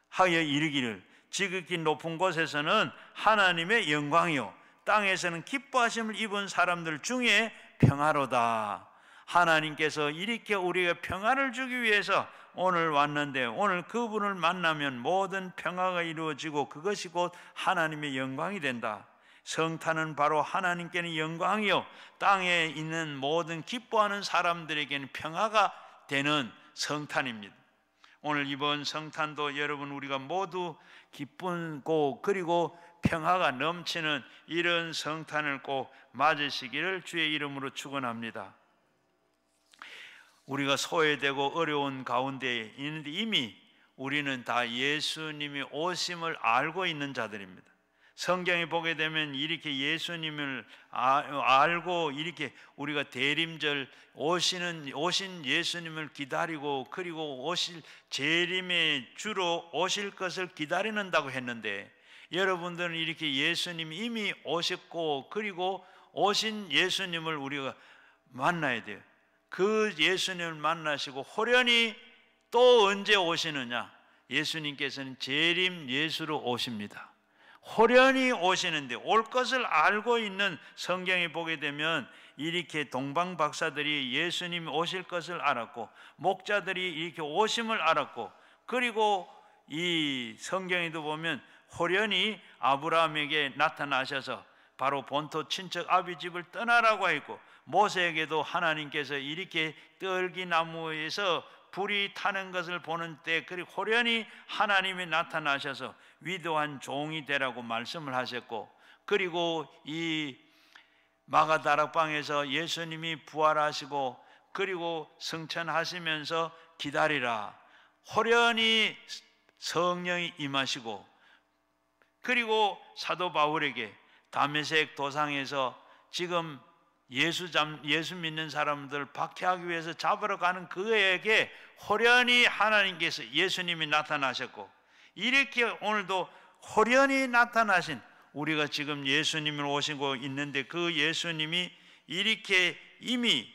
하여 이르기를, 지극히 높은 곳에서는 하나님의 영광이요 땅에서는 기뻐하심을 입은 사람들 중에 평화로다. 하나님께서 이렇게 우리가 평화를 주기 위해서 오늘 왔는데, 오늘 그분을 만나면 모든 평화가 이루어지고 그것이 곧 하나님의 영광이 된다. 성탄은 바로 하나님께는 영광이요 땅에 있는 모든 기뻐하는 사람들에게는 평화가 되는 성탄입니다. 오늘 이번 성탄도 여러분 우리가 모두 기쁘고 그리고 평화가 넘치는 이런 성탄을 꼭 맞으시기를 주의 이름으로 축원합니다. 우리가 소외되고 어려운 가운데 있는데 이미 우리는 다 예수님이 오심을 알고 있는 자들입니다. 성경에 보게 되면 이렇게 예수님을 알고 이렇게 우리가 대림절 오신 예수님을 기다리고 그리고 오실 재림의 주로 오실 것을 기다리는다고 했는데, 여러분들은 이렇게 예수님이 이미 오셨고 그리고 오신 예수님을 우리가 만나야 돼요. 그 예수님을 만나시고 호련히 또 언제 오시느냐? 예수님께서는 재림 예수로 오십니다. 호련히 오시는데, 올 것을 알고 있는 성경에 보게 되면 이렇게 동방 박사들이 예수님이 오실 것을 알았고, 목자들이 이렇게 오심을 알았고, 그리고 이 성경에도 보면 호련히 아브라함에게 나타나셔서 바로 본토 친척 아비집을 떠나라고 했고, 모세에게도 하나님께서 이렇게 떨기나무에서 불이 타는 것을 보는 때 그리고 호련히 하나님이 나타나셔서 위대한 종이 되라고 말씀을 하셨고, 그리고 이 마가다락방에서 예수님이 부활하시고 그리고 승천하시면서 기다리라, 호련히 성령이 임하시고, 그리고 사도 바울에게 다메섹 도상에서 지금 예수 믿는 사람들 박해하기 위해서 잡으러 가는 그에게 호련히 하나님께서 예수님이 나타나셨고, 이렇게 오늘도 호련히 나타나신, 우리가 지금 예수님을 오시고 있는데 그 예수님이 이렇게 이미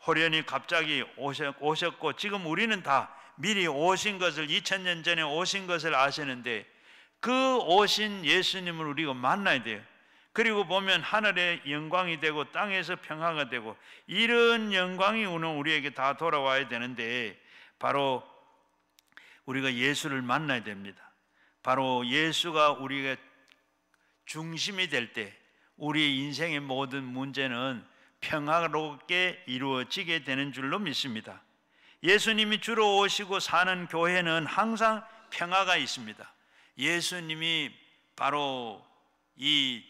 호련히 갑자기 오셨고, 지금 우리는 다 미리 오신 것을, 2000년 전에 오신 것을 아시는데 그 오신 예수님을 우리가 만나야 돼요. 그리고 보면 하늘의 영광이 되고 땅에서 평화가 되고, 이런 영광이 우리에게 다 돌아와야 되는데 바로 우리가 예수를 만나야 됩니다. 바로 예수가 우리가 중심이 될 때 우리 인생의 모든 문제는 평화롭게 이루어지게 되는 줄로 믿습니다. 예수님이 주로 오시고 사는 교회는 항상 평화가 있습니다. 예수님이 바로 이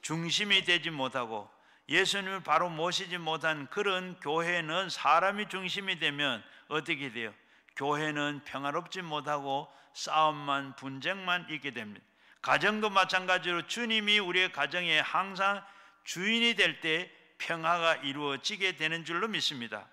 중심이 되지 못하고 예수님을 바로 모시지 못한 그런 교회는, 사람이 중심이 되면 어떻게 돼요? 교회는 평화롭지 못하고 싸움만, 분쟁만 있게 됩니다. 가정도 마찬가지로 주님이 우리의 가정에 항상 주인이 될 때 평화가 이루어지게 되는 줄로 믿습니다.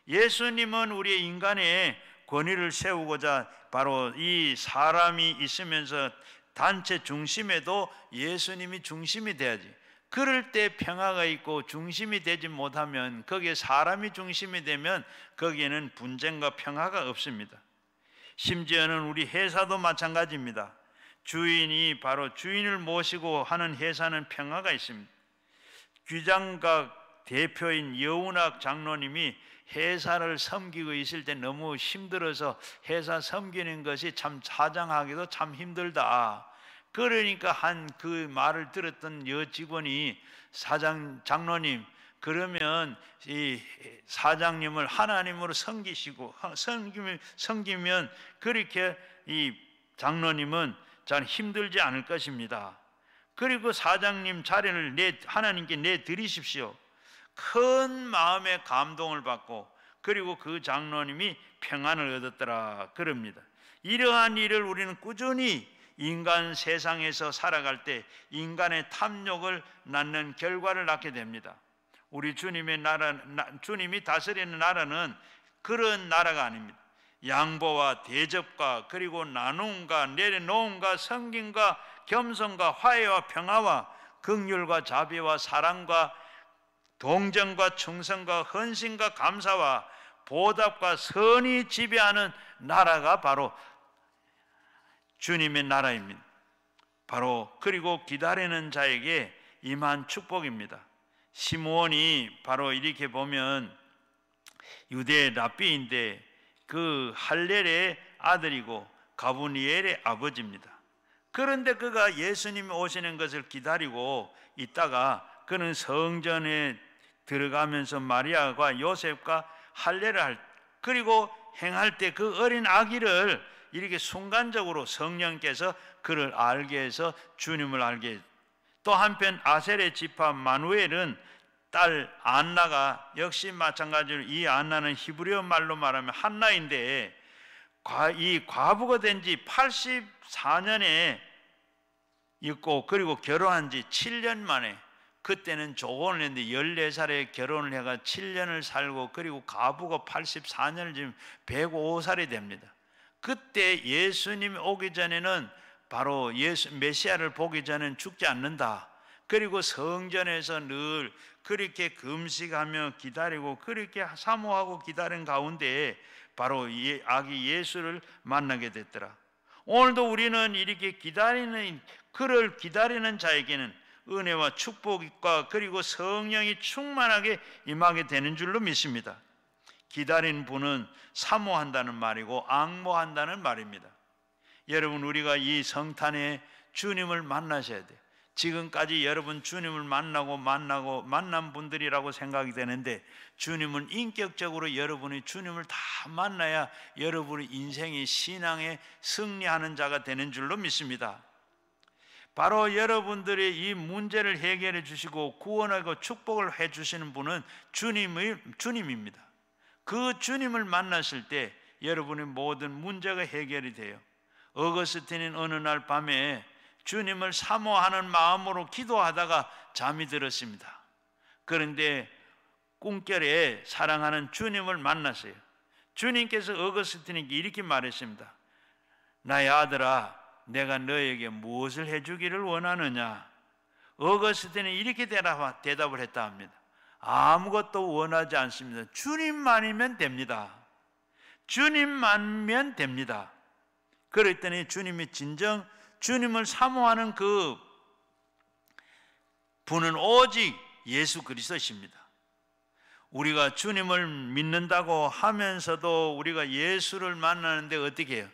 예수님은 우리의 인간의 권위를 세우고자 바로 이 사람이 있으면서 단체 중심에도 예수님이 중심이 돼야지. 그럴 때 평화가 있고, 중심이 되지 못하면, 거기에 사람이 중심이 되면 거기에는 분쟁과 평화가 없습니다. 심지어는 우리 회사도 마찬가지입니다. 주인이 바로 주인을 모시고 하는 회사는 평화가 있습니다. 규장각 대표인 여운학 장로님이 회사를 섬기고 있을 때 너무 힘들어서 회사 섬기는 것이 참 사장하기도 참 힘들다. 그러니까 한 그 말을 들었던 여 직원이 장로님, 그러면 이 사장님을 하나님으로 섬기면 그렇게 이 장로님은 잘 힘들지 않을 것입니다. 그리고 사장님 자리를 하나님께 내드리십시오. 큰 마음의 감동을 받고, 그리고 그 장로님이 평안을 얻었더라 그럽니다. 이러한 일을 우리는 꾸준히 인간 세상에서 살아갈 때 인간의 탐욕을 낳는 결과를 낳게 됩니다. 우리 주님의 나라, 주님이 다스리는 나라는 그런 나라가 아닙니다. 양보와 대접과 그리고 나눔과 내려놓음과 섬김과 겸손과 화해와 평화와 긍휼과 자비와 사랑과 동정과 충성과 헌신과 감사와 보답과 선이 지배하는 나라가 바로 주님의 나라입니다. 바로 그리고 기다리는 자에게 임한 축복입니다. 시므온이 바로 이렇게 보면 유대 랍비인데 그 할렐의 아들이고 가브리엘의 아버지입니다. 그런데 그가 예수님이 오시는 것을 기다리고 있다가 그는 성전에 들어가면서 마리아와 요셉과 할례를 그리고 행할 때 그 어린 아기를 이렇게 순간적으로 성령께서 그를 알게 해서 주님을 알게 했습니다. 또 한편 아셀의 지파 마누엘은 딸 안나가 역시 마찬가지로, 이 안나는 히브리어 말로 말하면 한나인데 이 과부가 된 지 84년에 있고, 그리고 결혼한 지 7년 만에, 그때는 조건을 했는데 14살에 결혼을 해가 7년을 살고, 그리고 과부가 84년을 지금 105살이 됩니다. 그때 예수님이 오기 전에는 바로 메시아를 보기 전에는 죽지 않는다. 그리고 성전에서 늘 그렇게 금식하며 기다리고 그렇게 사모하고 기다린 가운데 바로 아기 예수를 만나게 됐더라. 오늘도 우리는 이렇게 그를 기다리는 자에게는 은혜와 축복과 그리고 성령이 충만하게 임하게 되는 줄로 믿습니다. 기다린 분은 사모한다는 말이고 앙모한다는 말입니다. 여러분, 우리가 이 성탄에 주님을 만나셔야 돼요. 지금까지 여러분 주님을 만난 분들이라고 생각이 되는데, 주님은 인격적으로 여러분이 주님을 다 만나야 여러분의 인생의 신앙에 승리하는 자가 되는 줄로 믿습니다. 바로 여러분들의 이 문제를 해결해 주시고 구원하고 축복을 해 주시는 분은 주님입니다. 그 주님을 만났을 때 여러분의 모든 문제가 해결이 돼요. 어거스틴은 어느 날 밤에 주님을 사모하는 마음으로 기도하다가 잠이 들었습니다. 그런데 꿈결에 사랑하는 주님을 만났어요. 주님께서 어거스틴에게 이렇게 말했습니다. 나의 아들아, 내가 너에게 무엇을 해주기를 원하느냐? 어거스틴은 이렇게 대답을 했다 합니다. 아무것도 원하지 않습니다. 주님만이면 됩니다. 주님만이면 됩니다. 그랬더니 주님이 진정 주님을 사모하는 그 분은 오직 예수 그리스도십니다. 우리가 주님을 믿는다고 하면서도 우리가 예수를 만나는데 어떻게 해요?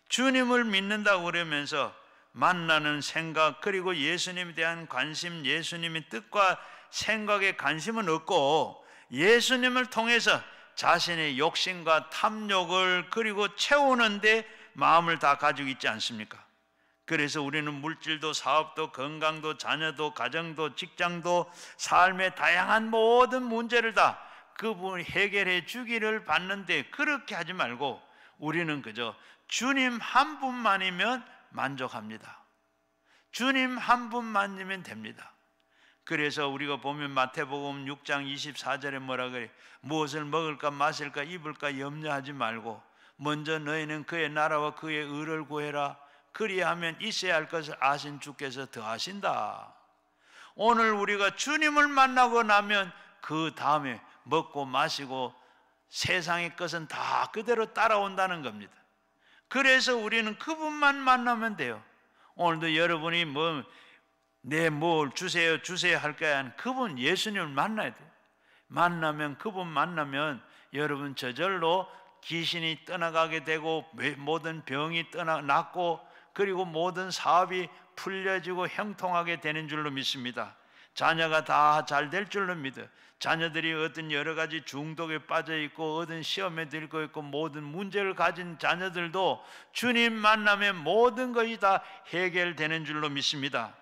주님을 믿는다고 그러면서 만나는 생각, 그리고 예수님에 대한 관심, 예수님의 뜻과 생각에 관심은 없고 예수님을 통해서 자신의 욕심과 탐욕을 그리고 채우는데 마음을 다 가지고 있지 않습니까? 그래서 우리는 물질도 사업도 건강도 자녀도 가정도 직장도 삶의 다양한 모든 문제를 다 그분이 해결해 주기를 받는데, 그렇게 하지 말고 우리는 그저 주님 한 분만이면 만족합니다. 주님 한 분만이면 됩니다. 그래서 우리가 보면 마태복음 6장 24절에 뭐라 그래? 무엇을 먹을까 마실까 입을까 염려하지 말고 먼저 너희는 그의 나라와 그의 의를 구해라. 그리하면 있어야 할 것을 아신 주께서 더하신다. 오늘 우리가 주님을 만나고 나면 그 다음에 먹고 마시고 세상의 것은 다 그대로 따라온다는 겁니다. 그래서 우리는 그분만 만나면 돼요. 오늘도 여러분이 뭘 주세요 할 거야. 그분 예수님을 만나야 돼요. 그분 만나면 여러분 저절로 귀신이 떠나가게 되고 모든 병이 낫고 그리고 모든 사업이 풀려지고 형통하게 되는 줄로 믿습니다. 자녀가 다 잘 될 줄로 믿어요. 자녀들이 어떤 여러 가지 중독에 빠져 있고 어떤 시험에 들고 있고 모든 문제를 가진 자녀들도 주님 만나면 모든 것이 다 해결되는 줄로 믿습니다.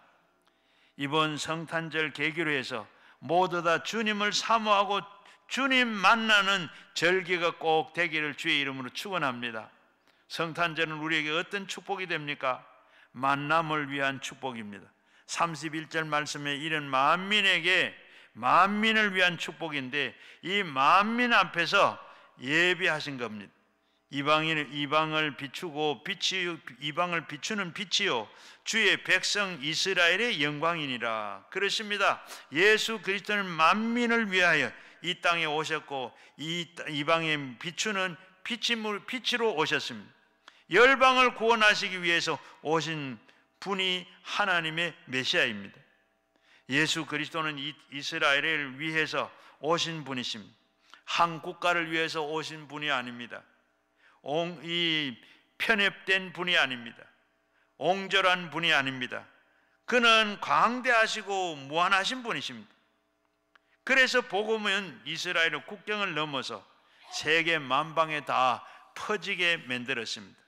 이번 성탄절 계기로 해서 모두 다 주님을 사모하고 주님 만나는 절기가 꼭 되기를 주의 이름으로 축원합니다. 성탄절은 우리에게 어떤 축복이 됩니까? 만남을 위한 축복입니다. 31절 말씀에 이런 만민을 위한 축복인데, 이 만민 앞에서 예비하신 겁니다. 이방을 비추는 빛이요 주의 백성 이스라엘의 영광이니라. 그렇습니다. 예수 그리스도는 만민을 위하여 이 땅에 오셨고 이방에 비추는 빛으로 오셨습니다. 열방을 구원하시기 위해서 오신 분이 하나님의 메시아입니다. 예수 그리스도는 이스라엘을 위해서 오신 분이십니다. 한 국가를 위해서 오신 분이 아닙니다. 이 편협된 분이 아닙니다. 옹졸한 분이 아닙니다. 그는 광대하시고 무한하신 분이십니다. 그래서 복음은 이스라엘의 국경을 넘어서 세계 만방에 다 퍼지게 만들었습니다.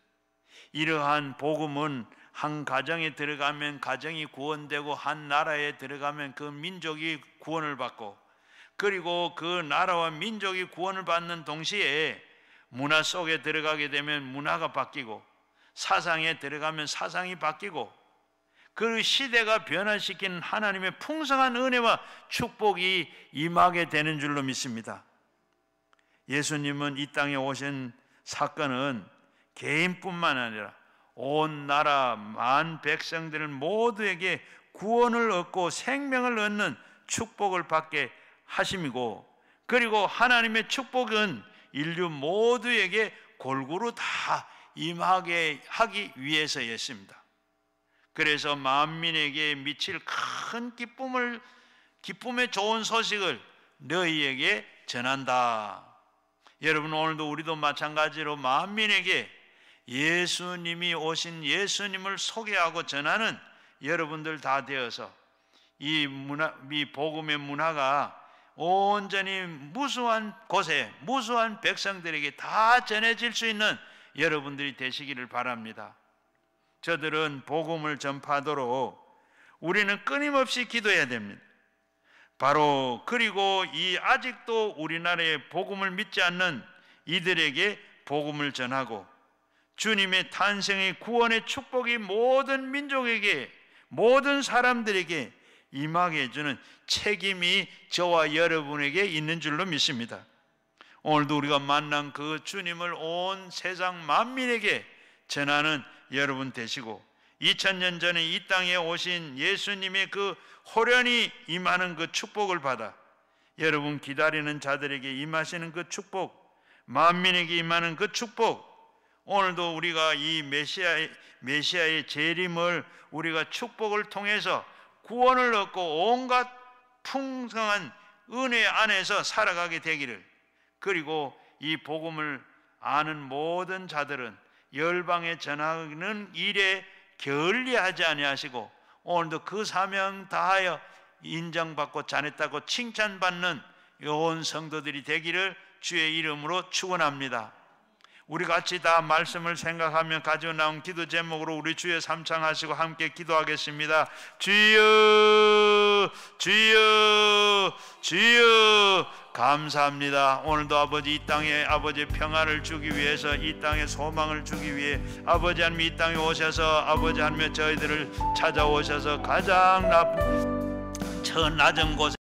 이러한 복음은 한 가정에 들어가면 가정이 구원되고 한 나라에 들어가면 그 민족이 구원을 받고, 그리고 그 나라와 민족이 구원을 받는 동시에 문화 속에 들어가게 되면 문화가 바뀌고, 사상에 들어가면 사상이 바뀌고, 그 시대가 변화시키는 하나님의 풍성한 은혜와 축복이 임하게 되는 줄로 믿습니다. 예수님은 이 땅에 오신 사건은 개인뿐만 아니라 온 나라 만 백성들 모두에게 구원을 얻고 생명을 얻는 축복을 받게 하심이고, 그리고 하나님의 축복은 인류 모두에게 골고루 다 임하게 하기 위해서였습니다. 그래서 만민에게 미칠 큰 기쁨의 좋은 소식을 너희에게 전한다. 여러분, 오늘도 우리도 마찬가지로 만민에게 예수님이 오신 예수님을 소개하고 전하는 여러분들 다 되어서 이 복음의 문화가 온전히 무수한 곳에 무수한 백성들에게 다 전해질 수 있는 여러분들이 되시기를 바랍니다. 저들은 복음을 전파하도록 우리는 끊임없이 기도해야 됩니다. 바로 그리고 이 아직도 우리나라의 복음을 믿지 않는 이들에게 복음을 전하고, 주님의 탄생의 구원의 축복이 모든 민족에게, 모든 사람들에게 임하게 해주는 책임이 저와 여러분에게 있는 줄로 믿습니다. 오늘도 우리가 만난 그 주님을 온 세상 만민에게 전하는 여러분 되시고, 2000년 전에 이 땅에 오신 예수님의 그 호련히 임하는 그 축복을 받아 여러분 기다리는 자들에게 임하시는 그 축복, 만민에게 임하는 그 축복, 오늘도 우리가 이 메시아의 재림을 우리가 축복을 통해서 구원을 얻고 온갖 풍성한 은혜 안에서 살아가게 되기를, 그리고 이 복음을 아는 모든 자들은 열방에 전하는 일에 게을리하지 아니하시고 오늘도 그 사명 다하여 인정받고 잘했다고 칭찬받는 온 성도들이 되기를 주의 이름으로 축원합니다. 우리 같이 다 말씀을 생각하며 가지고 나온 기도 제목으로 우리 주여 삼창하시고 함께 기도하겠습니다. 주여, 주여, 주여, 감사합니다. 오늘도 아버지 이 땅에 아버지의 평안을 주기 위해서, 이 땅에 소망을 주기 위해 아버지 하나님 이 땅에 오셔서 아버지 하나님 저희들을 찾아오셔서 가장 낮은 곳에